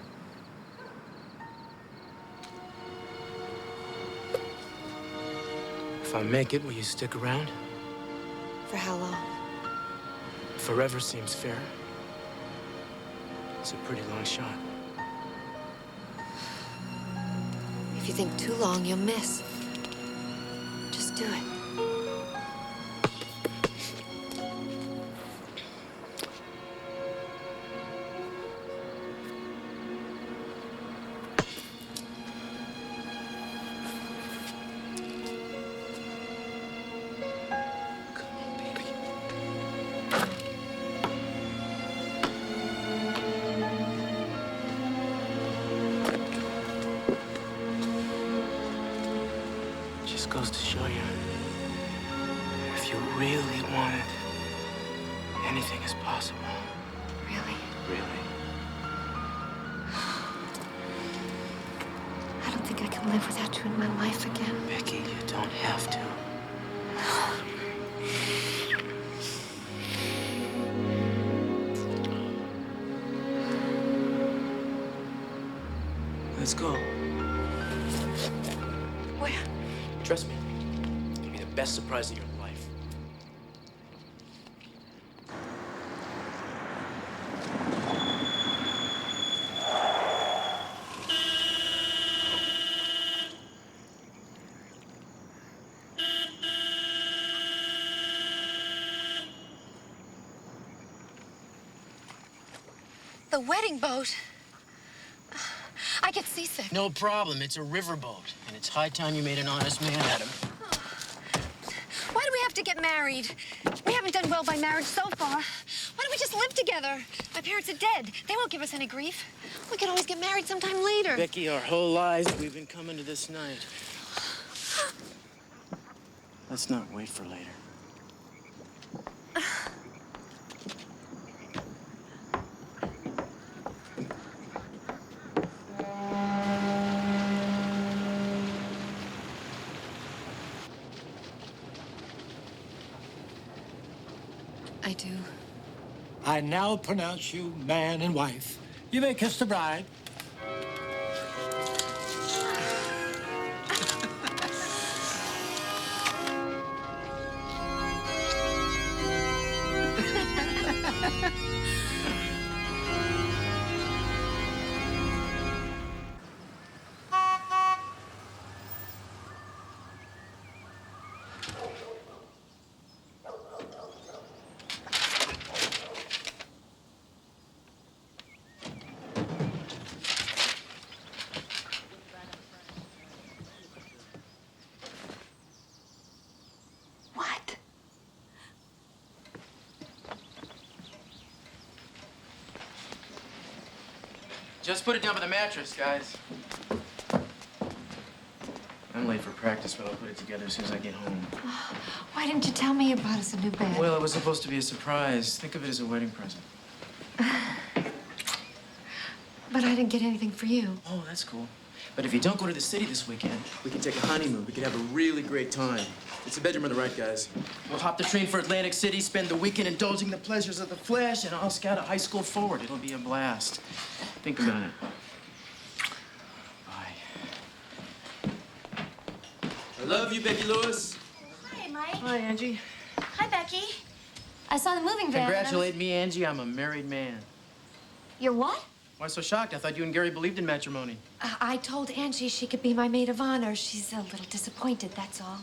[SPEAKER 12] If I make it, will you stick around?
[SPEAKER 13] For how long?
[SPEAKER 12] Forever seems fair. It's a pretty long shot.
[SPEAKER 13] If you think too long, you'll miss. Just do it.
[SPEAKER 12] Just goes to show you, if you really want it, anything is possible.
[SPEAKER 13] Really?
[SPEAKER 12] Really.
[SPEAKER 13] I don't think I can live without you in my life again.
[SPEAKER 12] Becky, you don't have to. Let's go.
[SPEAKER 13] Where?
[SPEAKER 12] Trust me, it'll be the best surprise of your life.
[SPEAKER 13] The wedding boat? I get seasick.
[SPEAKER 12] No problem. It's a riverboat, and it's high time you made an honest man out of me.
[SPEAKER 13] Why do we have to get married? We haven't done well by marriage so far. Why don't we just live together? My parents are dead. They won't give us any grief. We can always get married sometime later.
[SPEAKER 12] Becky, our whole lives we've been coming to this night. Let's not wait for later.
[SPEAKER 13] I do.
[SPEAKER 15] I now pronounce you man and wife. You may kiss the bride.
[SPEAKER 13] What?
[SPEAKER 12] Just put it down by the mattress, guys. I'm late for practice, but I'll put it together as soon as I get home.
[SPEAKER 13] Why didn't you tell me you bought us a new bed?
[SPEAKER 12] Well, it was supposed to be a surprise. Think of it as a wedding present.
[SPEAKER 13] But I didn't get anything for you.
[SPEAKER 12] Oh, that's cool. But if you don't go to the city this weekend, we can take a honeymoon. We can have a really great time. It's a bedroom on the right, guys. We'll hop the train for Atlantic City, spend the weekend indulging the pleasures of the flesh, and I'll scout a high school forward. It'll be a blast. Think about it. Bye. I love you, Becky Lewis.
[SPEAKER 8] Hi, Mike.
[SPEAKER 12] Hi, Angie.
[SPEAKER 8] Hi, Becky. I saw the moving van.
[SPEAKER 12] Congratulate me, Angie. I'm a married man.
[SPEAKER 8] You're what?
[SPEAKER 12] Why so shocked? I thought you and Gary believed in matrimony.
[SPEAKER 13] I told Angie she could be my maid of honor. She's a little disappointed, that's all.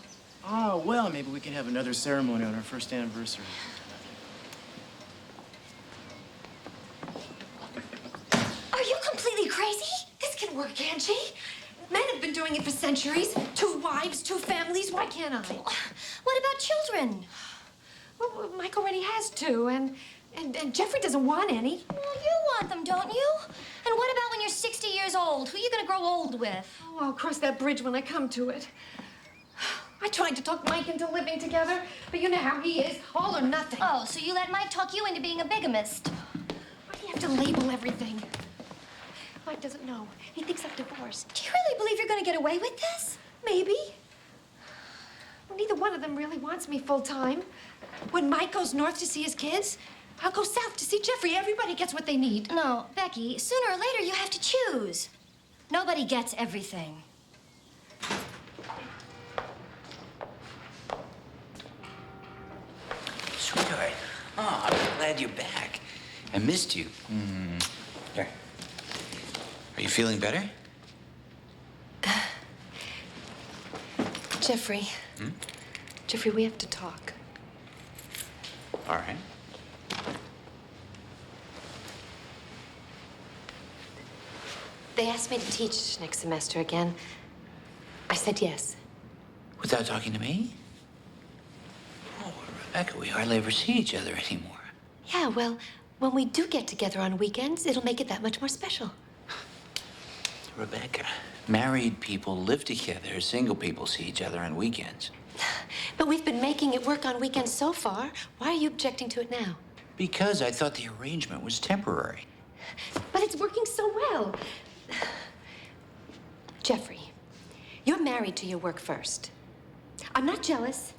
[SPEAKER 12] Oh, well, maybe we can have another ceremony on our first anniversary.
[SPEAKER 13] Are you completely crazy? This can work, Angie. Men have been doing it for centuries. 2 wives, 2 families. Why can't I?
[SPEAKER 8] What about children?
[SPEAKER 13] Well, Mike already has 2, and And Jeffrey doesn't want any.
[SPEAKER 14] Well, you want them, don't you? And what about when you're 60 years old? Who are you gonna grow old with?
[SPEAKER 13] Oh, I'll cross that bridge when I come to it. I tried to talk Mike into living together, but you know how he is, all or nothing.
[SPEAKER 14] Oh, so you let Mike talk you into being a bigamist?
[SPEAKER 13] Why do you have to label everything? Mike doesn't know. He thinks I'm divorced.
[SPEAKER 14] Do you really believe you're gonna get away with this?
[SPEAKER 13] Maybe. Well, neither one of them really wants me full-time. When Mike goes north to see his kids, I'll go south to see Jeffrey. Everybody gets what they need.
[SPEAKER 14] No, Becky, sooner or later you have to choose. Nobody gets everything.
[SPEAKER 5] Sweetheart, oh, I'm glad you're back. I missed you. Here. Are you feeling better?
[SPEAKER 13] Jeffrey. Jeffrey, we have to talk.
[SPEAKER 5] All right.
[SPEAKER 13] They asked me to teach next semester again. I said yes.
[SPEAKER 5] Without talking to me? Oh, Rebecca, we hardly ever see each other anymore.
[SPEAKER 13] Yeah, well, when we do get together on weekends, it'll make it that much more special.
[SPEAKER 5] Rebecca, married people live together. Single people see each other on weekends.
[SPEAKER 13] But we've been making it work on weekends so far. Why are you objecting to it now?
[SPEAKER 5] Because I thought the arrangement was temporary.
[SPEAKER 13] But it's working so well. Jeffrey, you're married to your work first. I'm not jealous.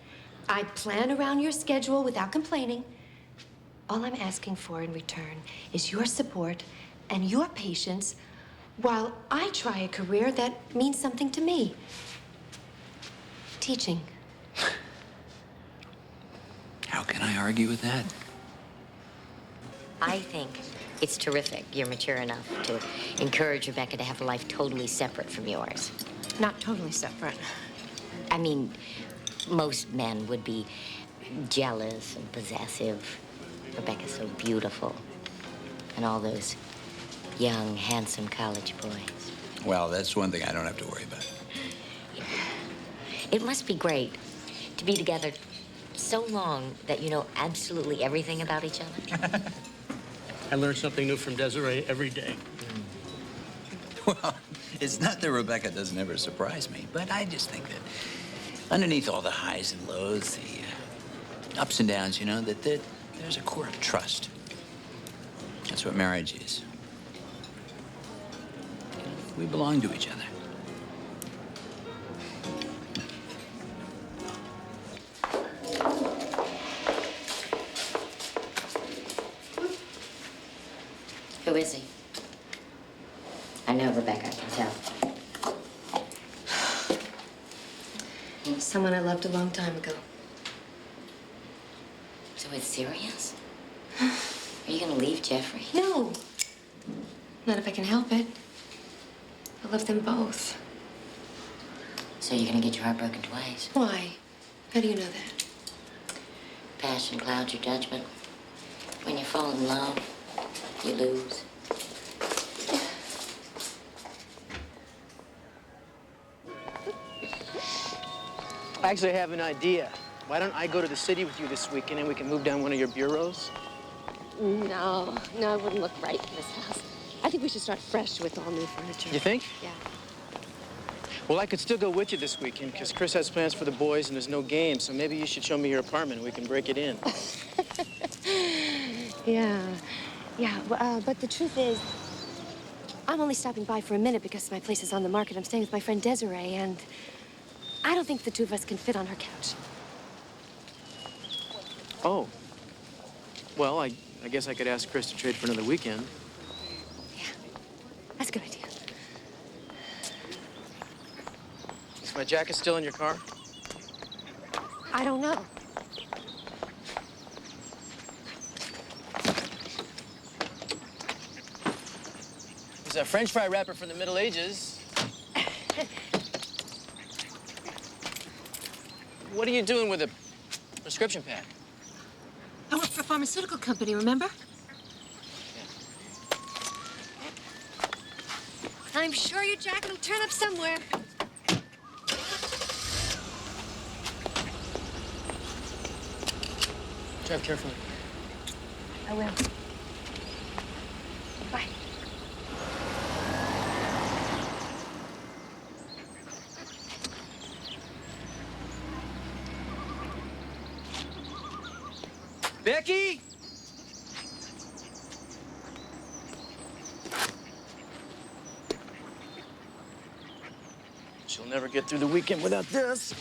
[SPEAKER 13] I plan around your schedule without complaining. All I'm asking for in return is your support and your patience while I try a career that means something to me. Teaching.
[SPEAKER 5] How can I argue with that?
[SPEAKER 10] I think it's terrific you're mature enough to encourage Rebecca to have a life totally separate from yours.
[SPEAKER 13] Not totally separate.
[SPEAKER 10] I mean, most men would be jealous and possessive. Rebecca's so beautiful. And all those young, handsome college boys.
[SPEAKER 5] Well, that's one thing I don't have to worry about.
[SPEAKER 10] It must be great to be together so long that you know absolutely everything about each other.
[SPEAKER 6] I learn something new from Desiree every day.
[SPEAKER 5] Well, it's not that Rebecca doesn't ever surprise me, but I just think that underneath all the highs and lows, the ups and downs, you know, that there's a core of trust. That's what marriage is. We belong to each other.
[SPEAKER 10] Who is he? I know Rebecca, I can tell.
[SPEAKER 13] Someone I loved a long time ago.
[SPEAKER 10] So it's serious? Are you gonna leave Jeffrey?
[SPEAKER 13] No. Not if I can help it. I love them both.
[SPEAKER 10] So you're gonna get your heart broken twice?
[SPEAKER 13] Why? How do you know that?
[SPEAKER 10] Passion clouds your judgment. When you fall in love, you lose.
[SPEAKER 12] I actually have an idea. Why don't I go to the city with you this weekend and we can move down one of your bureaus?
[SPEAKER 4] No, it wouldn't look right in this house. I think we should start fresh with all new furniture.
[SPEAKER 12] You think?
[SPEAKER 4] Yeah.
[SPEAKER 12] Well, I could still go with you this weekend because Chris has plans for the boys and there's no game, so maybe you should show me your apartment and we can break it in.
[SPEAKER 4] Yeah, but the truth is, I'm only stopping by for a minute because my place is on the market. I'm staying with my friend Desiree, and I don't think the two of us can fit on her couch.
[SPEAKER 12] Oh. Well, I guess I could ask Chris to trade for another weekend.
[SPEAKER 4] That's a good idea.
[SPEAKER 12] Is my jacket still in your car?
[SPEAKER 4] I don't know.
[SPEAKER 12] It's a French fry wrapper from the Middle Ages. What are you doing with a prescription pad?
[SPEAKER 13] I work for a pharmaceutical company, remember? I'm sure your jacket will turn up somewhere.
[SPEAKER 12] Drive carefully.
[SPEAKER 4] I will. Bye.
[SPEAKER 12] Becky? She'll never get through the weekend without this.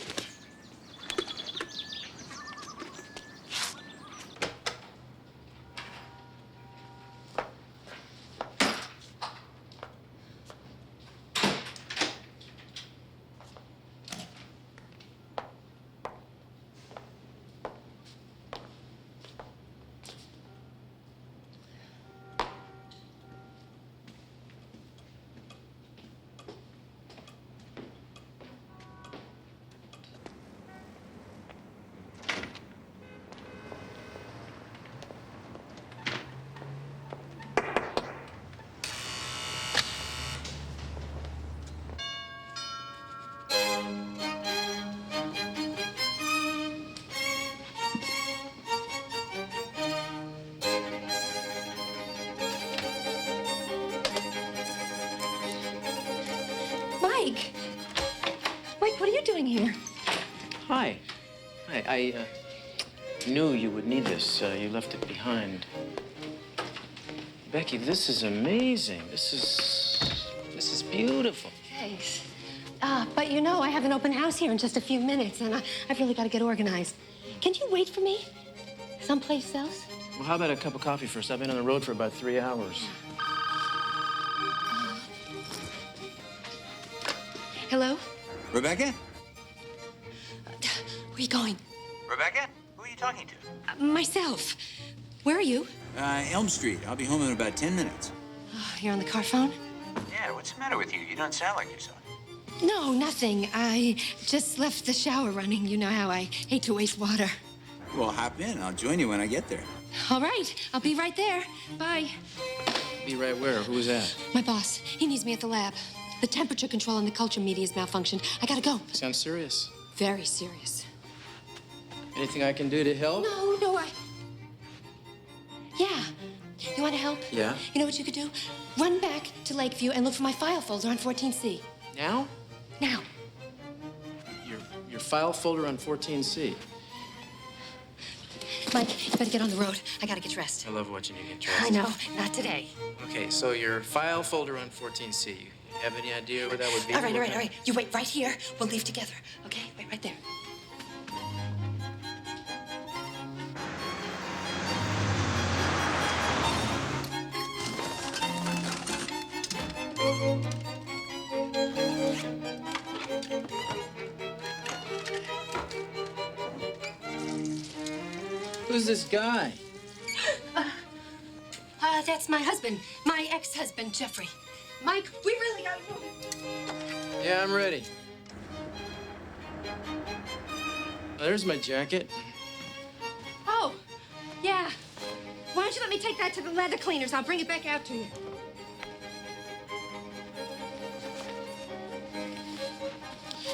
[SPEAKER 13] Mike! Mike, what are you doing here?
[SPEAKER 12] Hi. Hi, I knew you would need this. You left it behind. Becky, this is amazing. This is beautiful.
[SPEAKER 13] Thanks. But you know, I have an open house here in just a few minutes, and I've really got to get organized. Can you wait for me? Someplace else?
[SPEAKER 12] Well, how about a cup of coffee first? I've been on the road for about 3 hours.
[SPEAKER 13] Hello?
[SPEAKER 7] Rebecca?
[SPEAKER 13] Where are you going?
[SPEAKER 7] Rebecca? Who are you talking to?
[SPEAKER 13] Myself. Where are you?
[SPEAKER 7] Elm Street. I'll be home in about 10 minutes.
[SPEAKER 13] Oh, you're on the car phone?
[SPEAKER 7] Yeah, what's the matter with you? You don't sound like yourself.
[SPEAKER 13] No, nothing. I just left the shower running. You know how I hate to waste water.
[SPEAKER 7] Well, hop in. I'll join you when I get there.
[SPEAKER 13] All right. I'll be right there. Bye.
[SPEAKER 12] Be right where? Who's that?
[SPEAKER 13] My boss. He needs me at the lab. The temperature control in the culture media's malfunctioned. I gotta go.
[SPEAKER 12] Sounds serious.
[SPEAKER 13] Very serious.
[SPEAKER 12] Anything I can do to help?
[SPEAKER 13] No, Yeah. You want to help?
[SPEAKER 12] Yeah.
[SPEAKER 13] You know what you could do? Run back to Lakeview and look for my file folder on 14C.
[SPEAKER 12] Now?
[SPEAKER 13] Now.
[SPEAKER 12] Your file folder on 14C.
[SPEAKER 13] Mike, you better get on the road. I gotta get dressed.
[SPEAKER 12] I love watching you get dressed.
[SPEAKER 13] I know. Not today.
[SPEAKER 12] Okay, so your file folder on 14C. You have any idea where that would be?
[SPEAKER 13] All right. You wait right here. We'll leave together. Okay? Wait right there.
[SPEAKER 12] Who's this guy?
[SPEAKER 13] That's my husband. My ex-husband, Jeffrey. Mike, we really gotta move.
[SPEAKER 12] Yeah, I'm ready. There's my jacket.
[SPEAKER 13] Oh, yeah. Why don't you let me take that to the leather cleaners? I'll bring it back out to you.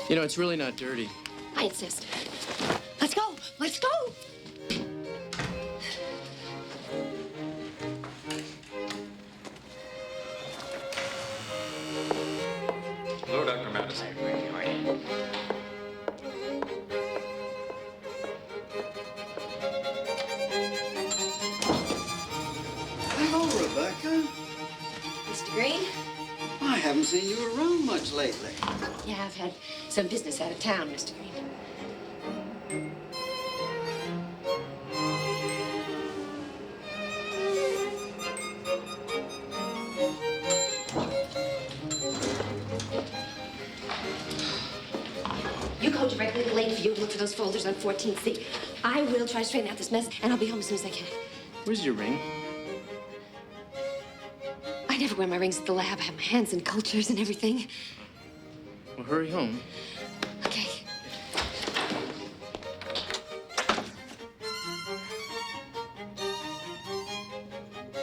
[SPEAKER 12] You know, it's really not dirty.
[SPEAKER 13] I insist. Let's go. Let's go.
[SPEAKER 16] Hello, Dr. Madison.
[SPEAKER 17] Hello, Rebecca.
[SPEAKER 13] Mr. Green?
[SPEAKER 17] I haven't seen you around much lately.
[SPEAKER 13] Yeah, I've had some business out of town, Mr. Green. You go directly to Lakeview and look for those folders on 14C. I will try to straighten out this mess, and I'll be home as soon as I can.
[SPEAKER 12] Where's your ring?
[SPEAKER 13] I never wear my rings at the lab. I have my hands in cultures and everything.
[SPEAKER 12] Well, hurry home.
[SPEAKER 13] Okay.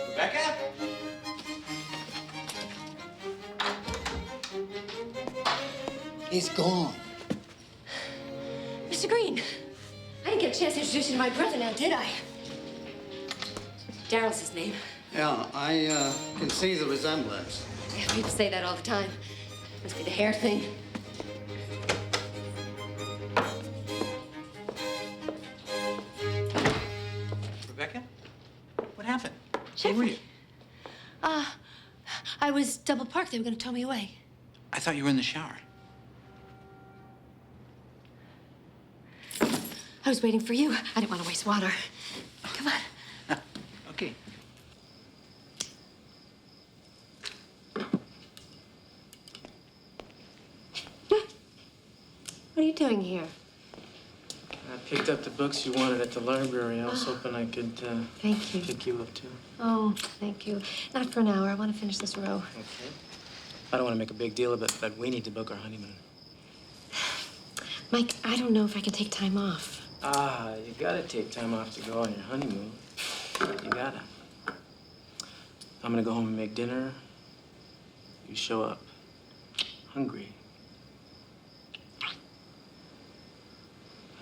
[SPEAKER 7] Rebecca?
[SPEAKER 17] He's gone.
[SPEAKER 13] Mr. Green, I didn't get a chance to introduce you to my brother now, did I? Daryl's his name.
[SPEAKER 17] Yeah, I can see the resemblance.
[SPEAKER 13] Yeah, people say that all the time. Must be the hair thing.
[SPEAKER 7] Rebecca? What happened?
[SPEAKER 13] Jeffrey.
[SPEAKER 7] Where were you?
[SPEAKER 13] I was double parked. They were going to tow me away.
[SPEAKER 7] I thought you were in the shower.
[SPEAKER 13] I was waiting for you. I didn't want to waste water. Come on.
[SPEAKER 7] Okay.
[SPEAKER 13] What are you doing here?
[SPEAKER 12] I picked up the books you wanted at the library. I was hoping I could
[SPEAKER 13] Thank you.
[SPEAKER 12] pick you up, too.
[SPEAKER 13] Oh, thank you. Not for an hour. I want to finish this row.
[SPEAKER 12] Okay. I don't want to make a big deal of it, but we need to book our honeymoon.
[SPEAKER 13] Mike, I don't know if I can take time off.
[SPEAKER 12] Ah, you gotta take time off to go on your honeymoon. You gotta. I'm gonna go home and make dinner. You show up hungry. I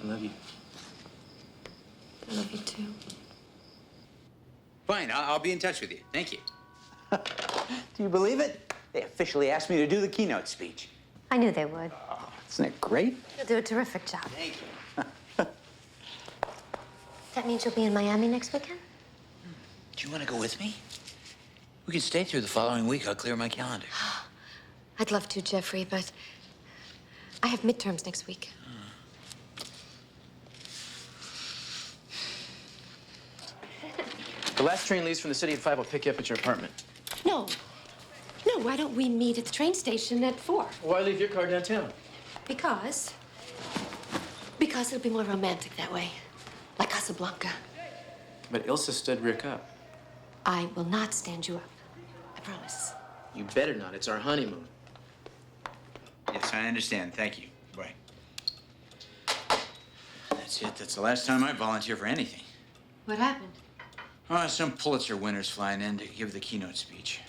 [SPEAKER 12] love you.
[SPEAKER 13] I love you too.
[SPEAKER 7] Fine, I'll be in touch with you. Thank you. Do you believe it? They officially asked me to do the keynote speech.
[SPEAKER 4] I knew they would.
[SPEAKER 7] Oh, isn't that great?
[SPEAKER 4] You'll do a terrific job.
[SPEAKER 7] Thank you.
[SPEAKER 4] That means you'll be in Miami next weekend?
[SPEAKER 7] Do you want to go with me? We can stay through the following week. I'll clear my calendar.
[SPEAKER 13] I'd love to, Jeffrey, but I have midterms next week.
[SPEAKER 12] The last train leaves from the city at 5. I'll pick you up at your apartment.
[SPEAKER 13] No. No, why don't we meet at the train station at 4?
[SPEAKER 12] Why leave your car downtown?
[SPEAKER 13] Because it'll be more romantic that way. Like Casablanca.
[SPEAKER 12] But Ilsa stood Rick up.
[SPEAKER 13] I will not stand you up. I promise.
[SPEAKER 12] You better not. It's our honeymoon.
[SPEAKER 7] Yes, I understand. Thank you. Bye. That's it. That's the last time I volunteer for anything.
[SPEAKER 13] What happened?
[SPEAKER 7] Oh, some Pulitzer winners flying in to give the keynote speech.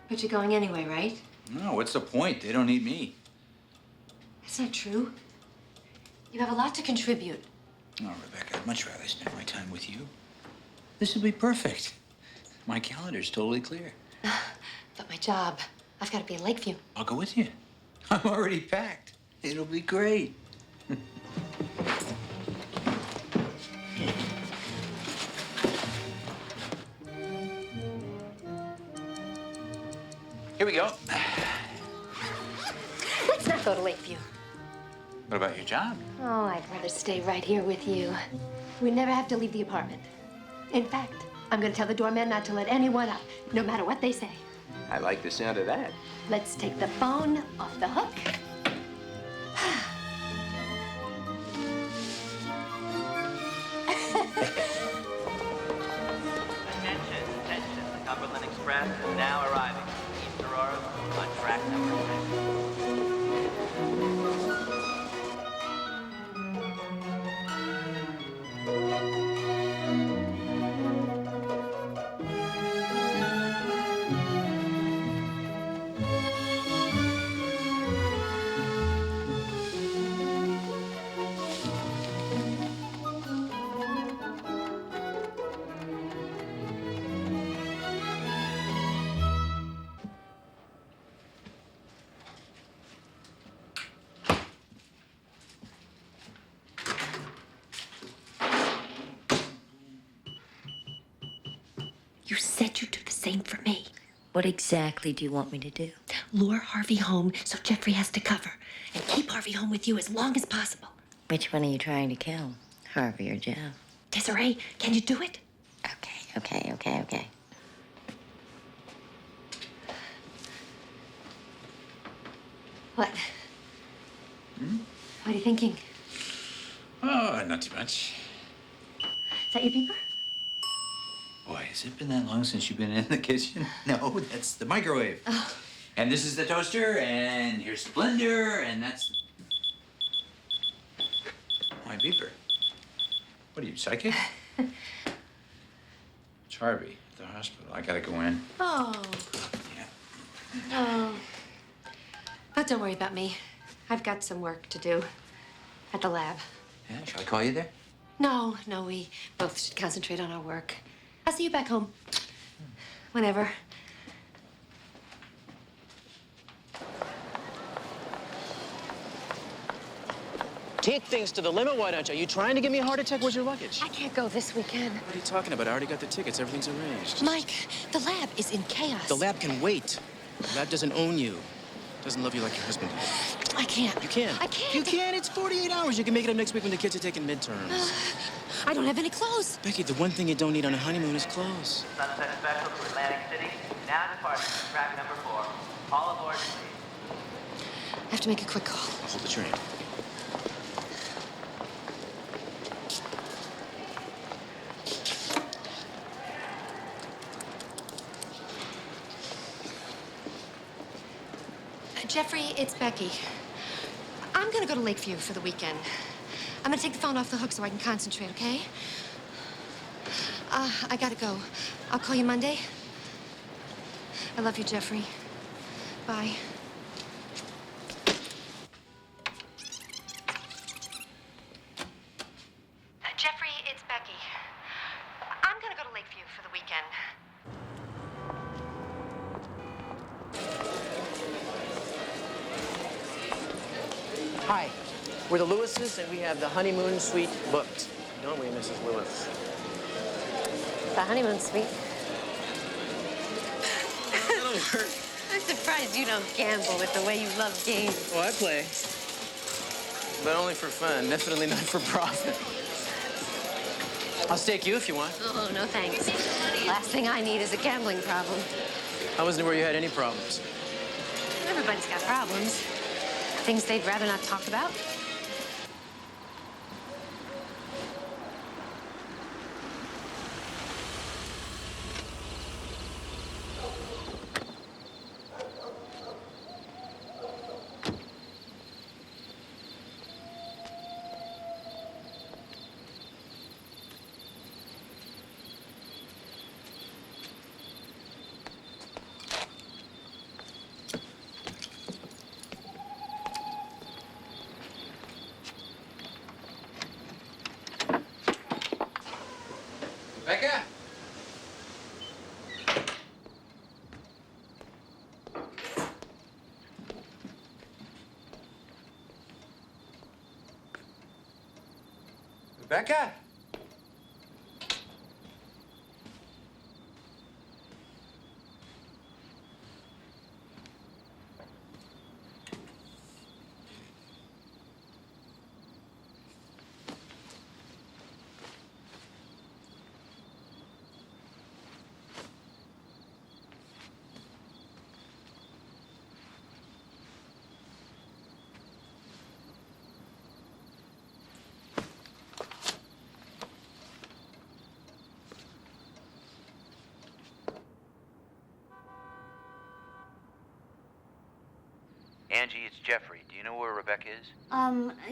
[SPEAKER 13] But you're going anyway, right?
[SPEAKER 7] No, what's the point? They don't need me.
[SPEAKER 13] That's not true. You have a lot to contribute.
[SPEAKER 7] Oh, Rebecca, I'd much rather spend my time with you. This will be perfect. My calendar's totally clear.
[SPEAKER 13] But my job, I've got to be in Lakeview.
[SPEAKER 7] I'll go with you. I'm already packed. It'll be great. Here we go.
[SPEAKER 13] Let's not go to Lakeview.
[SPEAKER 7] What about your job?
[SPEAKER 13] Oh, I'd rather stay right here with you. We never have to leave the apartment. In fact, I'm going to tell the doorman not to let anyone up, no matter what they say.
[SPEAKER 7] I like the sound of that.
[SPEAKER 13] Let's take the phone off the hook.
[SPEAKER 18] Attention. The Cumberland Express is now arriving. East Aurora on track number 6.
[SPEAKER 13] You said you'd do the same for me.
[SPEAKER 10] What exactly do you want me to do?
[SPEAKER 13] Lure Harvey home so Jeffrey has to cover. And keep Harvey home with you as long as possible.
[SPEAKER 10] Which one are you trying to kill? Harvey or Jeff?
[SPEAKER 13] Desiree, can you do it?
[SPEAKER 10] Okay.
[SPEAKER 13] What? What are you thinking?
[SPEAKER 7] Oh, not too much.
[SPEAKER 13] Is that your beeper?
[SPEAKER 7] Boy, has it been that long since you've been in the kitchen? No, that's the microwave.
[SPEAKER 13] Oh.
[SPEAKER 7] And this is the toaster, and here's the blender, and that's my beeper. What are you, psychic? It's Harvey at the hospital. I gotta go in.
[SPEAKER 13] Oh.
[SPEAKER 7] Yeah.
[SPEAKER 13] Oh. But don't worry about me. I've got some work to do at the lab.
[SPEAKER 7] Yeah, shall I call you there?
[SPEAKER 13] No, we both should concentrate on our work. I'll see you back home. Whenever.
[SPEAKER 12] Take things to the limit, why don't you? Are you trying to give me a heart attack? Where's your luggage?
[SPEAKER 13] I can't go this weekend.
[SPEAKER 12] What are you talking about? I already got the tickets. Everything's arranged.
[SPEAKER 13] Mike, the lab is in chaos.
[SPEAKER 12] The lab can wait. The lab doesn't own you. Doesn't love you like your husband does.
[SPEAKER 13] I can't.
[SPEAKER 12] You can.
[SPEAKER 13] I can't.
[SPEAKER 12] You can. It's 48 hours. You can make it up next week when the kids are taking midterms.
[SPEAKER 13] I don't have any clothes.
[SPEAKER 12] Becky, the one thing you don't need on a honeymoon is clothes.
[SPEAKER 18] Sunset Special to Atlantic City, now departing from track number 4. All aboard, please.
[SPEAKER 13] I have to make a quick call.
[SPEAKER 12] I'll hold the train.
[SPEAKER 13] Jeffrey, it's Becky. I'm gonna go to Lakeview for the weekend. I'm gonna take the phone off the hook so I can concentrate, okay? I gotta go. I'll call you Monday. I love you, Jeffrey. Bye. Jeffrey, it's Becky. I'm gonna go to Lakeview for the weekend.
[SPEAKER 12] Hi, we're the Lewises, and we have the honeymoon suite booked. Don't we, Mrs. Lewis?
[SPEAKER 4] The honeymoon suite.
[SPEAKER 12] That'll work.
[SPEAKER 4] I'm surprised you don't gamble with the way you love games.
[SPEAKER 12] Well, I play. But only for fun, definitely not for profit. I'll stake you if you want.
[SPEAKER 4] Oh, no thanks. Last thing I need is a gambling problem.
[SPEAKER 12] I wasn't aware you had any problems.
[SPEAKER 4] Everybody's got problems. Things they'd rather not talk about.
[SPEAKER 12] Becca? Rebecca?
[SPEAKER 9] Angie, it's Jeffrey. Do you know where Rebecca is?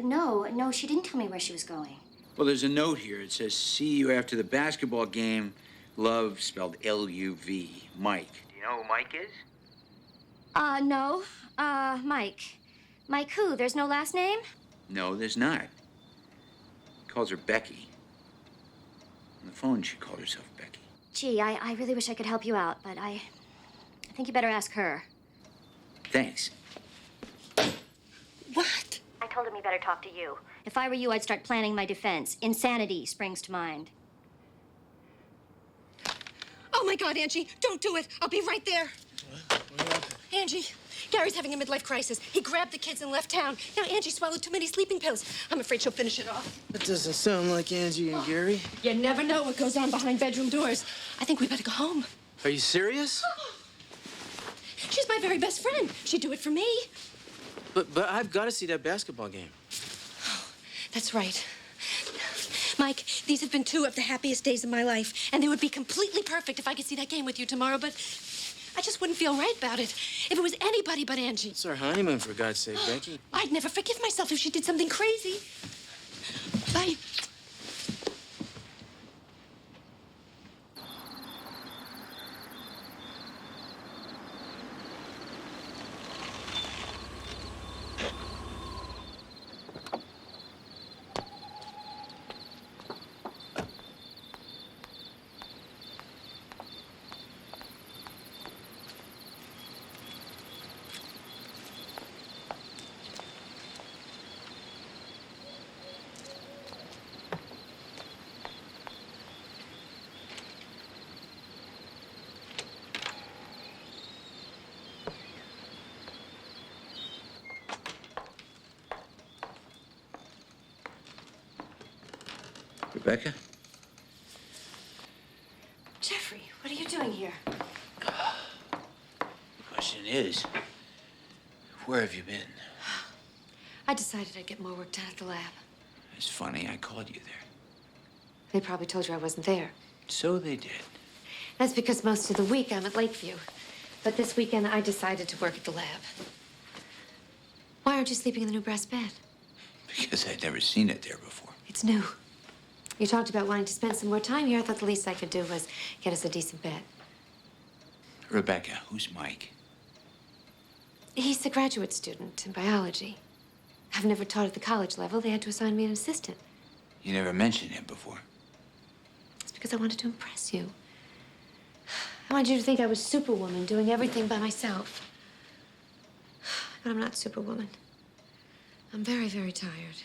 [SPEAKER 8] No, she didn't tell me where she was going.
[SPEAKER 7] Well, there's a note here. It says, see you after the basketball game. Love, spelled L-U-V. Mike.
[SPEAKER 9] Do you know who Mike is?
[SPEAKER 8] No. Mike. Mike who? There's no last name?
[SPEAKER 7] No, there's not. He calls her Becky. On the phone, she called herself Becky.
[SPEAKER 8] Gee, I really wish I could help you out, but I think you better ask her.
[SPEAKER 7] Thanks.
[SPEAKER 8] What? I told him he better talk to you. If I were you, I'd start planning my defense. Insanity springs to mind.
[SPEAKER 13] Oh, my God, Angie, don't do it. I'll be right there.
[SPEAKER 12] What?
[SPEAKER 13] Angie, Gary's having a midlife crisis. He grabbed the kids and left town. Now, Angie swallowed too many sleeping pills. I'm afraid she'll finish it off.
[SPEAKER 12] That doesn't sound like Angie and Gary.
[SPEAKER 13] You never know what goes on behind bedroom doors. I think we better go home.
[SPEAKER 12] Are you serious?
[SPEAKER 13] She's my very best friend. She'd do it for me.
[SPEAKER 12] But I've got to see that basketball game.
[SPEAKER 13] That's right. Mike, these have been 2 of the happiest days of my life, and they would be completely perfect if I could see that game with you tomorrow, but I just wouldn't feel right about it if it was anybody but Angie.
[SPEAKER 12] It's our honeymoon, for God's sake, Becky.
[SPEAKER 13] I'd never forgive myself if she did something crazy. Bye.
[SPEAKER 5] Rebecca?
[SPEAKER 13] Jeffrey, what are you doing here?
[SPEAKER 5] The question is, where have you been?
[SPEAKER 13] I decided I'd get more work done at the lab.
[SPEAKER 5] It's funny, I called you there.
[SPEAKER 13] They probably told you I wasn't there.
[SPEAKER 5] So they did.
[SPEAKER 13] That's because most of the week I'm at Lakeview. But this weekend I decided to work at the lab. Why aren't you sleeping in the new brass bed?
[SPEAKER 5] Because I'd never seen it there before.
[SPEAKER 13] It's new. You talked about wanting to spend some more time here. I thought the least I could do was get us a decent bed.
[SPEAKER 5] Rebecca, who's Mike?
[SPEAKER 13] He's the graduate student in biology. I've never taught at the college level. They had to assign me an assistant.
[SPEAKER 5] You never mentioned him before.
[SPEAKER 13] It's because I wanted to impress you. I wanted you to think I was Superwoman, doing everything by myself. But I'm not Superwoman. I'm very, very tired.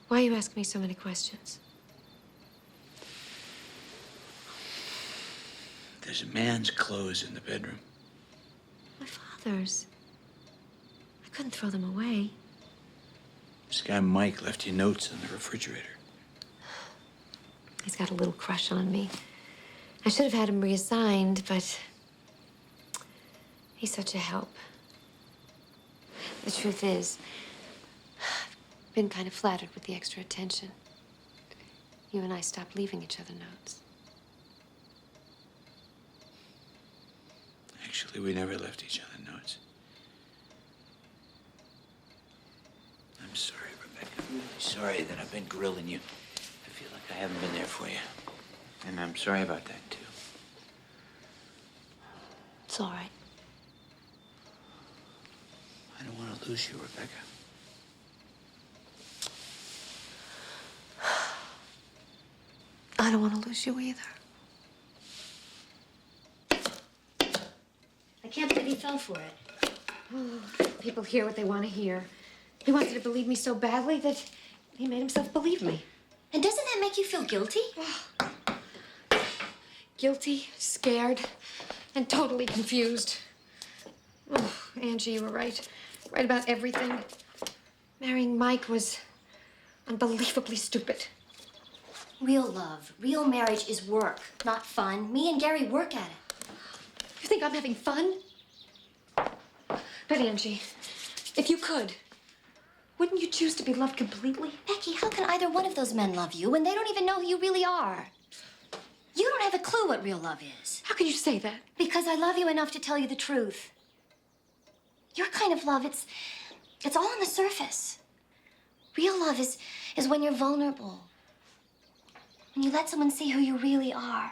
[SPEAKER 13] Why are you asking me so many questions?
[SPEAKER 5] There's a man's clothes in the bedroom.
[SPEAKER 13] My father's. I couldn't throw them away.
[SPEAKER 5] This guy Mike left you notes on the refrigerator.
[SPEAKER 13] He's got a little crush on me. I should have had him reassigned, but he's such a help. The truth is, I've been kind of flattered with the extra attention. You and I stopped leaving each other notes.
[SPEAKER 5] Actually, we never left each other notes. I'm sorry, Rebecca. I'm really sorry that I've been grilling you. I feel like I haven't been there for you. And I'm sorry about that, too.
[SPEAKER 13] It's all right.
[SPEAKER 5] I don't want to lose you, Rebecca.
[SPEAKER 13] I don't want to lose you either.
[SPEAKER 8] I can't believe he fell for it.
[SPEAKER 13] Oh, people hear what they want to hear. He wanted to believe me so badly that he made himself believe me.
[SPEAKER 8] And doesn't that make you feel guilty?
[SPEAKER 13] Guilty, scared, and totally confused. Oh, Angie, you were right. Right about everything. Marrying Mike was unbelievably stupid.
[SPEAKER 8] Real love, real marriage is work, not fun. Me and Gary work at it.
[SPEAKER 13] You think I'm having fun? But Angie, if you could, wouldn't you choose to be loved completely?
[SPEAKER 8] Becky, how can either one of those men love you when they don't even know who you really are? You don't have a clue what real love is.
[SPEAKER 13] How can you say that?
[SPEAKER 8] Because I love you enough to tell you the truth. Your kind of love, it's all on the surface. Real love is when you're vulnerable. When you let someone see who you really are.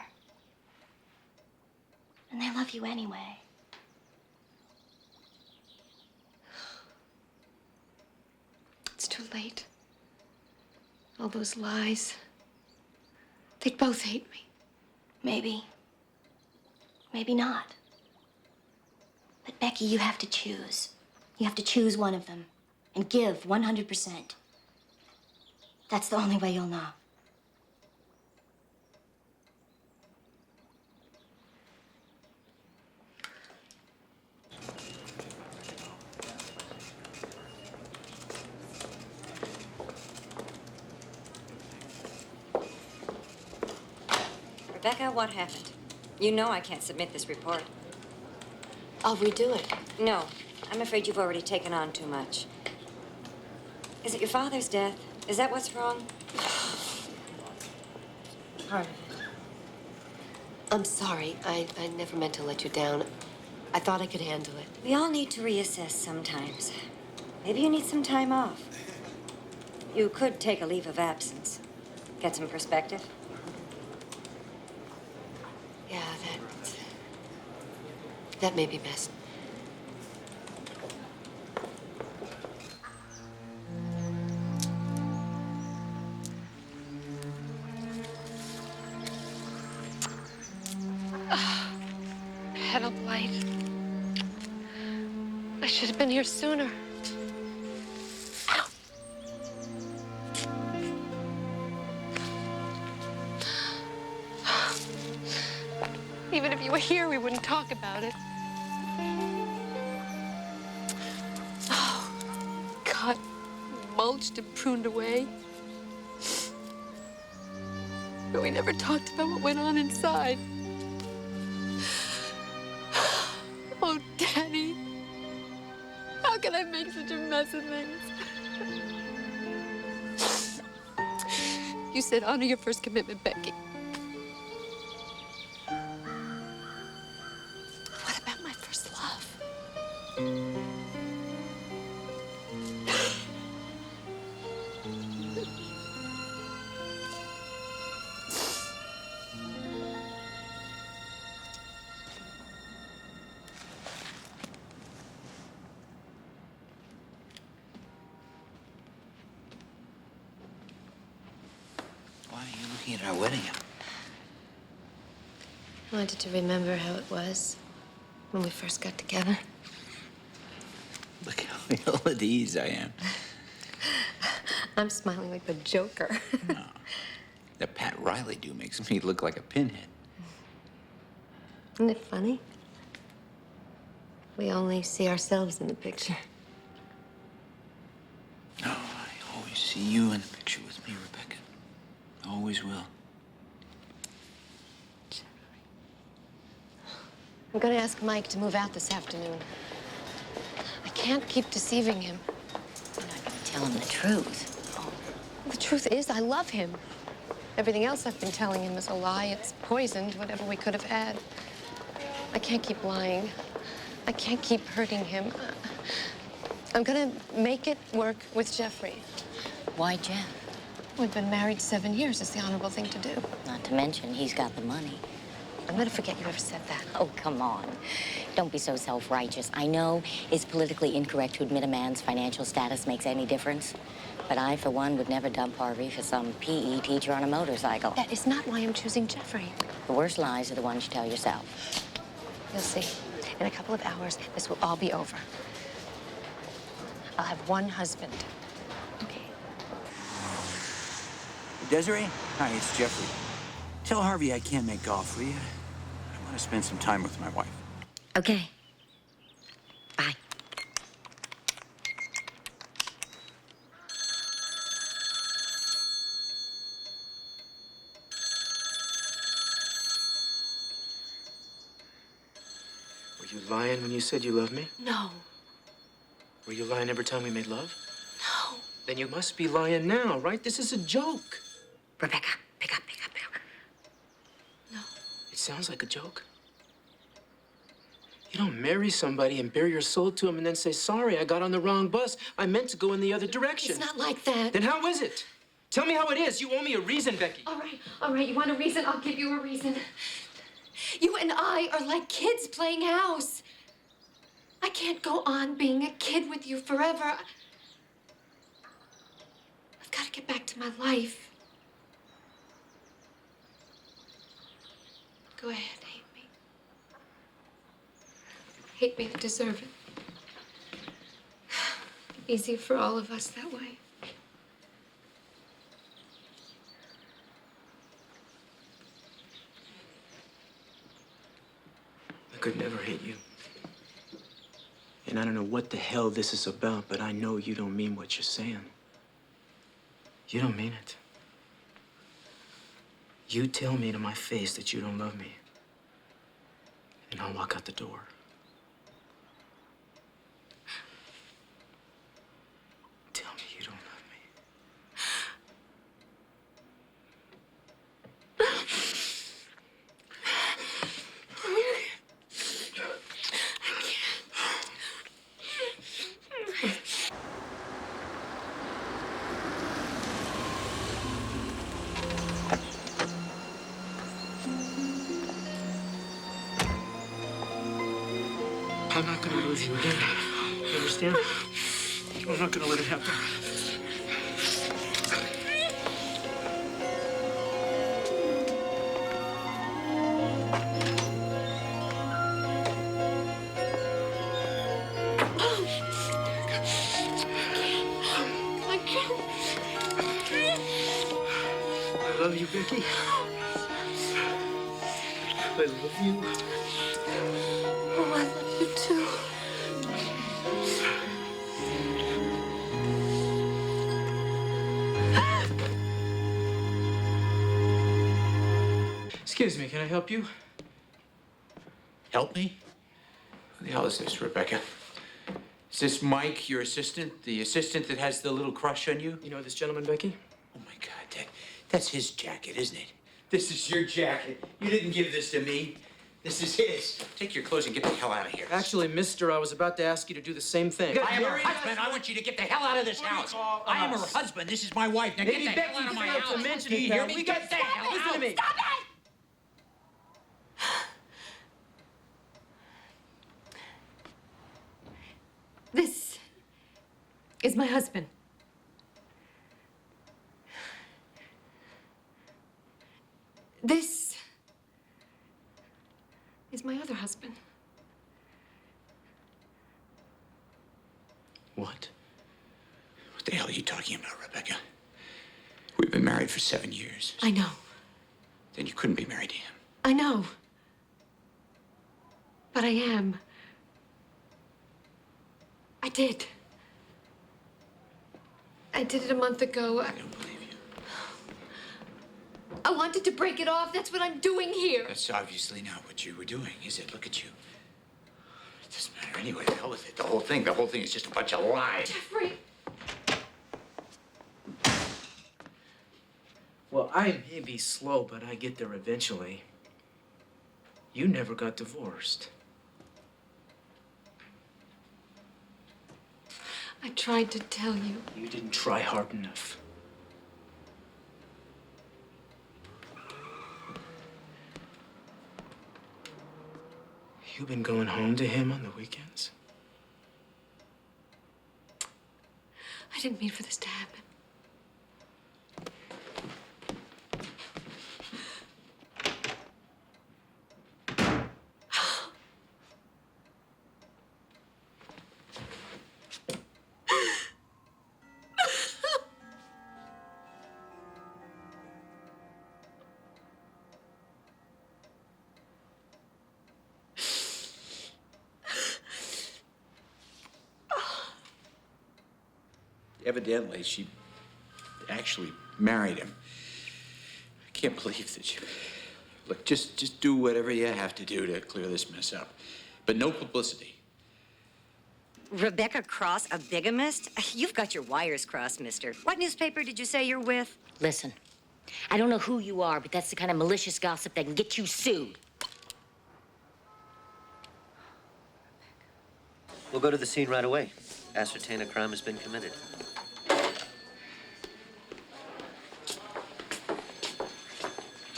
[SPEAKER 8] And they love you anyway.
[SPEAKER 13] It's too late. All those lies. They'd both hate me.
[SPEAKER 8] Maybe. Maybe not. But Becky, you have to choose. You have to choose one of them and give 100%. That's the only way you'll know.
[SPEAKER 3] Rebecca, what happened? You know I can't submit this report.
[SPEAKER 13] I'll redo it.
[SPEAKER 3] No, I'm afraid you've already taken on too much. Is it your father's death? Is that what's wrong?
[SPEAKER 13] Part of it. I'm sorry. I never meant to let you down. I thought I could handle it.
[SPEAKER 3] We all need to reassess sometimes. Maybe you need some time off. You could take a leave of absence. Get some perspective.
[SPEAKER 13] Yeah, that may be best. Head up light. I should have been here sooner. Ow. Even if you were here, we wouldn't talk about it. Oh, cut, mulched, and pruned away.
[SPEAKER 2] But we never talked about what went on inside. Oh, Daddy. How can I make such a mess of things? You said honor your first commitment, Becky. What about my first love?
[SPEAKER 5] Why are you looking at our wedding?
[SPEAKER 13] I wanted to remember how it was when we first got together.
[SPEAKER 5] Look how ill at ease I am.
[SPEAKER 13] I'm smiling like the Joker.
[SPEAKER 5] No. That Pat Riley do makes me look like a pinhead.
[SPEAKER 13] Isn't it funny? We only see ourselves in the picture.
[SPEAKER 5] No, I always see you in the picture with me, Rebecca. Always will.
[SPEAKER 13] I'm gonna ask Mike to move out this afternoon. I can't keep deceiving him.
[SPEAKER 10] You're not gonna tell him the truth.
[SPEAKER 13] The truth is, I love him. Everything else I've been telling him is a lie. It's poisoned whatever we could have had. I can't keep lying. I can't keep hurting him. I'm gonna make it work with Jeffrey.
[SPEAKER 10] Why Jeff?
[SPEAKER 13] We've been married 7 years. It's the honorable thing to do.
[SPEAKER 10] Not to mention, he's got the money.
[SPEAKER 13] I'm gonna forget you ever said that.
[SPEAKER 10] Oh, come on. Don't be so self-righteous. I know it's politically incorrect to admit a man's financial status makes any difference. But I, for one, would never dump Harvey for some PE teacher on a motorcycle.
[SPEAKER 13] That is not why I'm choosing Jeffrey.
[SPEAKER 10] The worst lies are the ones you tell yourself.
[SPEAKER 13] You'll see. In a couple of hours, this will all be over. I'll have one husband.
[SPEAKER 10] Okay.
[SPEAKER 7] Desiree? Hi, it's Jeffrey. Tell Harvey I can't make golf, will you? I want to spend some time with my wife.
[SPEAKER 10] Okay. Bye.
[SPEAKER 12] Were you lying when you said you loved me?
[SPEAKER 2] No.
[SPEAKER 12] Were you lying every time we made love?
[SPEAKER 2] No.
[SPEAKER 12] Then you must be lying now, right? This is a joke.
[SPEAKER 10] Rebecca, pick up, pick up, pick up.
[SPEAKER 2] No.
[SPEAKER 12] It sounds like a joke. You don't marry somebody and bare your soul to him and then say, sorry, I got on the wrong bus. I meant to go in the other direction.
[SPEAKER 2] It's not like that.
[SPEAKER 12] Then how is it? Tell me how it is. You owe me a reason, Becky.
[SPEAKER 2] All right. You want a reason? I'll give you a reason. You and I are like kids playing house. I can't go on being a kid with you forever. I've got to get back to my life. Go ahead, hate me. Hate me to deserve it. Easier for all of us that way.
[SPEAKER 12] I could never hate you. And I don't know what the hell this is about, but I know you don't mean what you're saying. You don't mean it. You tell me to my face that you don't love me, and I'll walk out the door. Tell me you don't love me. I'm not gonna lose you again. You understand? I'm not gonna let it happen.
[SPEAKER 2] I can't.
[SPEAKER 12] I love you, Becky. I love you.
[SPEAKER 2] Oh, I love you too.
[SPEAKER 12] Excuse me, can I help you?
[SPEAKER 5] Help me? Who the hell is this, Rebecca? Is this Mike, your assistant? The assistant that has the little crush on you?
[SPEAKER 12] You know this gentleman, Becky?
[SPEAKER 5] Oh, my God, that's his jacket, isn't it? This is your jacket. You didn't give this to me. This is his. Take your clothes and get the hell out of here.
[SPEAKER 12] Actually, mister, I was about to ask you to do the same thing.
[SPEAKER 5] I am her husband. I want you to get the hell out of this house. I am her husband. This is my wife. Now get the hell out of my house. Do you hear me? Get the hell out of me.
[SPEAKER 2] Stop it! This is my husband. This is my other husband.
[SPEAKER 5] What? What the hell are you talking about, Rebecca? We've been married for 7 years.
[SPEAKER 2] I know.
[SPEAKER 5] Then you couldn't be married to him.
[SPEAKER 2] I know. But I am. I did. I did it a month ago.
[SPEAKER 5] I don't believe you.
[SPEAKER 2] I wanted to break it off. That's what I'm doing here.
[SPEAKER 5] That's obviously not what you were doing, is it? Look at you. It doesn't matter anyway. The hell with it. The whole thing is just a bunch of lies.
[SPEAKER 2] Jeffrey.
[SPEAKER 12] Well, I may be slow, but I get there eventually. You never got divorced.
[SPEAKER 2] I tried to tell you.
[SPEAKER 12] You didn't try hard enough. You've been going home to him on the weekends?
[SPEAKER 2] I didn't mean for this to happen.
[SPEAKER 5] Evidently, she actually married him. I can't believe that you... Look, just do whatever you have to do to clear this mess up. But no publicity.
[SPEAKER 3] Rebecca Cross, a bigamist? You've got your wires crossed, mister. What newspaper did you say you're with?
[SPEAKER 10] Listen, I don't know who you are, but that's the kind of malicious gossip that can get you sued.
[SPEAKER 18] We'll go to the scene right away. Ascertain a crime has been committed.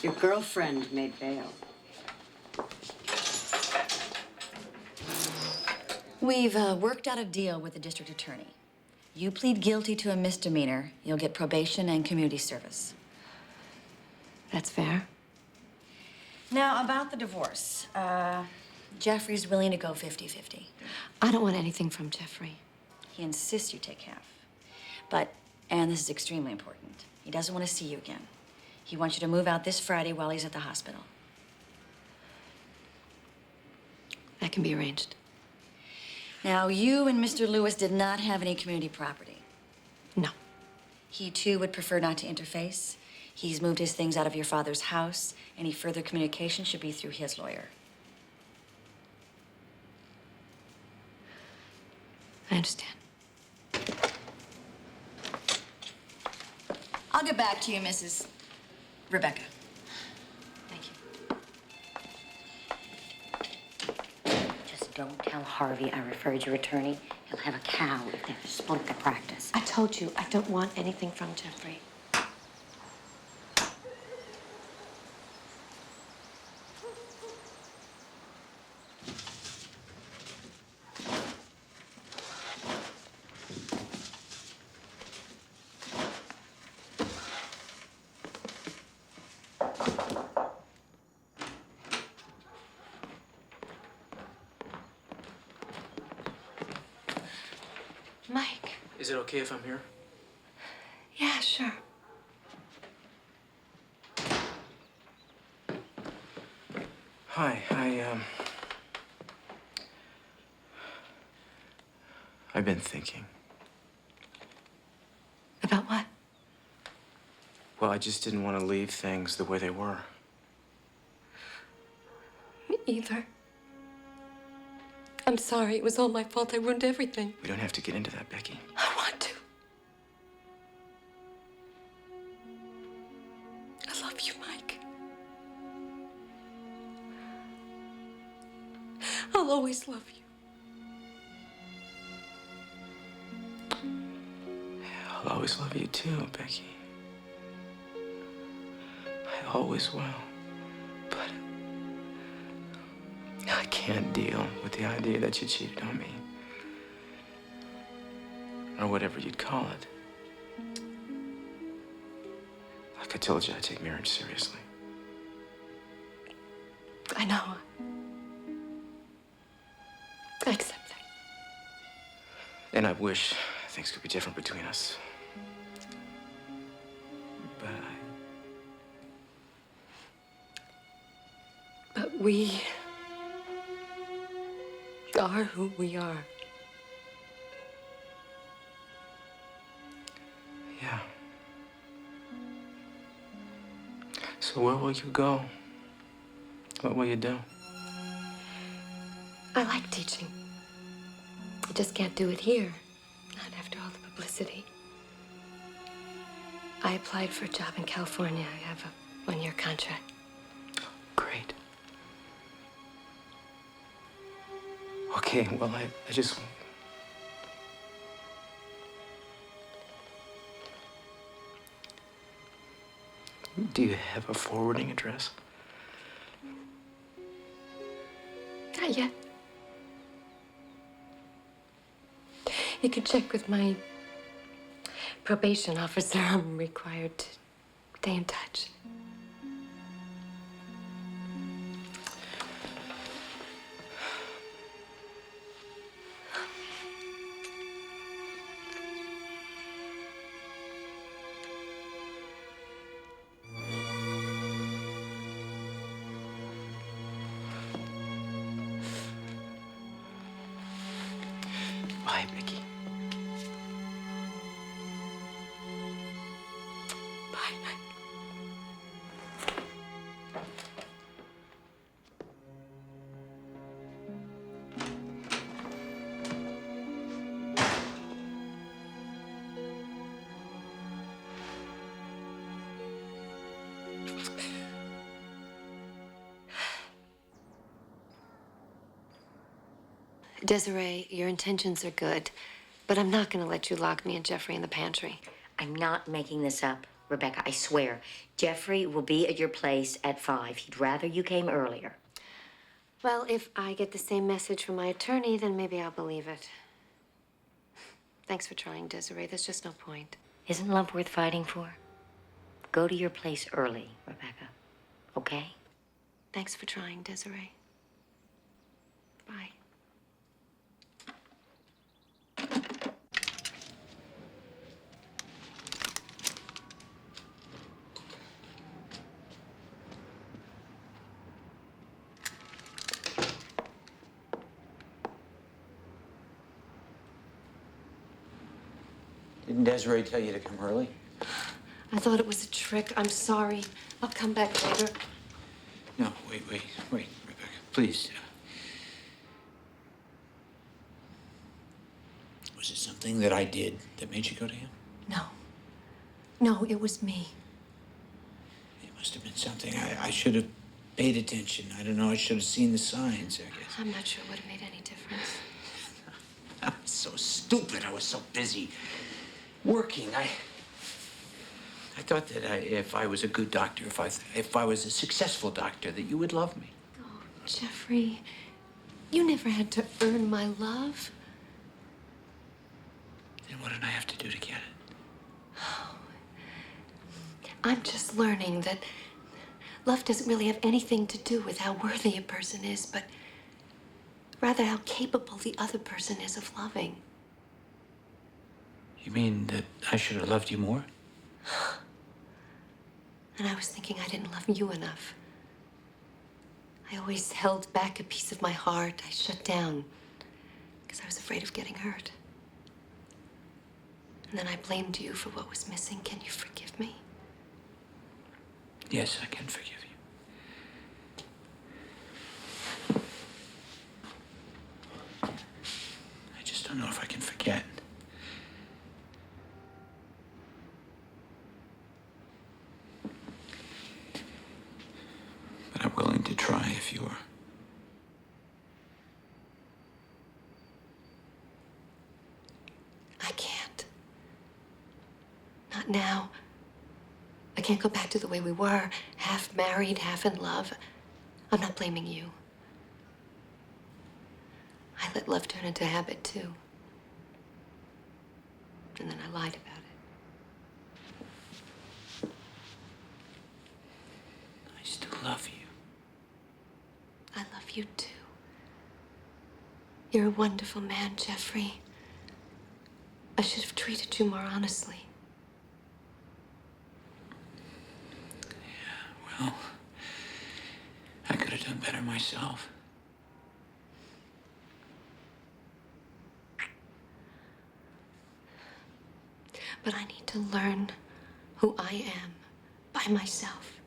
[SPEAKER 3] Your girlfriend made bail.
[SPEAKER 19] We've worked out a deal with the district attorney. You plead guilty to a misdemeanor, you'll get probation and community service.
[SPEAKER 2] That's fair.
[SPEAKER 19] Now, about the divorce. Jeffrey's willing to go 50-50.
[SPEAKER 2] I don't want anything from Jeffrey.
[SPEAKER 19] He insists you take half. But, and this is extremely important, he doesn't want to see you again. He wants you to move out this Friday while he's at the hospital.
[SPEAKER 2] That can be arranged.
[SPEAKER 19] Now, you and Mr. Lewis did not have any community property.
[SPEAKER 2] No.
[SPEAKER 19] He, too, would prefer not to interface. He's moved his things out of your father's house. Any further communication should be through his lawyer.
[SPEAKER 2] I understand.
[SPEAKER 19] I'll get back to you, Mrs. Rebecca.
[SPEAKER 10] Thank you. Just don't tell Harvey I referred your attorney. He'll have a cow if they split the practice.
[SPEAKER 2] I told you I don't want anything from Jeffrey. Mike.
[SPEAKER 12] Is it okay if I'm here?
[SPEAKER 2] Yeah, sure.
[SPEAKER 12] Hi, I've been thinking.
[SPEAKER 2] About what?
[SPEAKER 12] Well, I just didn't want to leave things the way they were.
[SPEAKER 2] either. I'm sorry. It was all my fault. I ruined everything.
[SPEAKER 12] We don't have to get into that, Becky.
[SPEAKER 2] I want to. I love you, Mike. I'll always love you.
[SPEAKER 12] I'll always love you too, Becky. I always will. But I can't deal with the idea that you cheated on me. Or whatever you'd call it. Like I told you, I take marriage seriously.
[SPEAKER 2] I know. I accept that.
[SPEAKER 12] And I wish things could be different between us.
[SPEAKER 2] But we are who we are.
[SPEAKER 12] Yeah. So where will you go? What will you do?
[SPEAKER 2] I like teaching. I just can't do it here. Not after all the publicity. I applied for a job in California. I have a one-year contract.
[SPEAKER 12] Great. Okay, well, I just... Do you have a forwarding address?
[SPEAKER 2] Not yet. You could check with my probation officer. I'm required to stay in touch.
[SPEAKER 12] Bye, Becky.
[SPEAKER 2] Bye, Mike. Desiree, your intentions are good, but I'm not going to let you lock me and Jeffrey in the pantry.
[SPEAKER 10] I'm not making this up, Rebecca, I swear. Jeffrey will be at your place at 5. He'd rather you came earlier.
[SPEAKER 2] Well, if I get the same message from my attorney, then maybe I'll believe it. Thanks for trying, Desiree. There's just no point.
[SPEAKER 10] Isn't love worth fighting for? Go to your place early, Rebecca. Okay?
[SPEAKER 2] Thanks for trying, Desiree. Bye.
[SPEAKER 7] Didn't Desiree tell you to come early?
[SPEAKER 2] I thought it was a trick. I'm sorry. I'll come back later.
[SPEAKER 7] No, wait, Rebecca, please. Was it something that I did that made you go to him?
[SPEAKER 2] No. No, it was me.
[SPEAKER 7] It must have been something. I should have paid attention. I don't know, I should have seen the signs, I guess.
[SPEAKER 2] I'm not sure it would have made any difference.
[SPEAKER 7] I was so stupid. I was so busy working. I thought that if I was a good doctor, if I was a successful doctor, that you would love me.
[SPEAKER 2] Oh, Jeffrey, you never had to earn my love.
[SPEAKER 7] Then what did I have to do to get it?
[SPEAKER 2] Oh, I'm just learning that love doesn't really have anything to do with how worthy a person is, but rather how capable the other person is of loving.
[SPEAKER 7] You mean that I should have loved you more?
[SPEAKER 2] And I was thinking I didn't love you enough. I always held back a piece of my heart. I shut down because I was afraid of getting hurt. And then I blamed you for what was missing. Can you forgive me?
[SPEAKER 7] Yes, I can forgive you.
[SPEAKER 5] don't know if I can forget. But I'm willing to try if you are.
[SPEAKER 2] I can't. Not now. I can't go back to the way we were, half married, half in love. I'm not blaming you. I let love turn into habit, too. And then I lied about it.
[SPEAKER 5] I still love you.
[SPEAKER 2] I love you, too. You're a wonderful man, Jeffrey. I should have treated you more honestly.
[SPEAKER 5] Well, I could have done better myself.
[SPEAKER 2] But I need to learn who I am by myself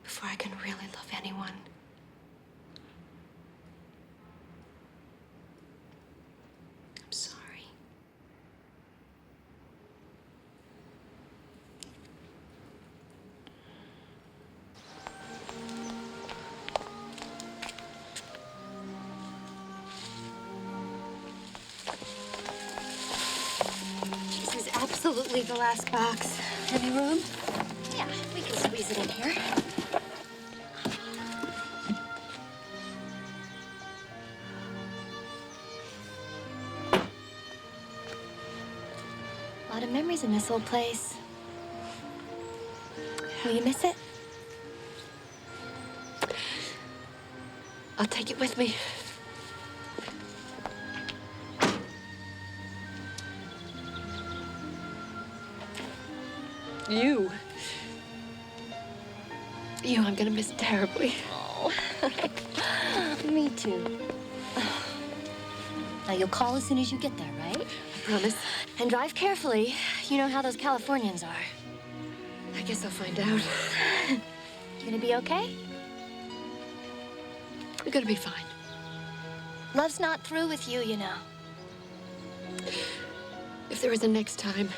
[SPEAKER 2] before I can really love anyone. I'm sorry.
[SPEAKER 14] This is absolutely the last box. Any room? Yeah, we can squeeze it in here. A lot of memories in this old place. Will you miss it?
[SPEAKER 2] I'll take it with me. You. You, I'm gonna miss terribly.
[SPEAKER 14] Oh, me too. Now, you'll call as soon as you get there, right?
[SPEAKER 2] I promise.
[SPEAKER 14] And drive carefully. You know how those Californians are.
[SPEAKER 2] I guess I'll find out.
[SPEAKER 14] You gonna be okay?
[SPEAKER 2] I'm gonna be fine.
[SPEAKER 14] Love's not through with you, you know.
[SPEAKER 2] If there is a next time,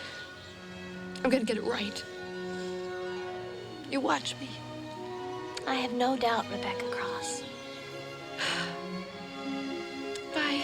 [SPEAKER 2] I'm gonna get it right. You watch me.
[SPEAKER 14] I have no doubt, Rebecca Cross.
[SPEAKER 2] Bye.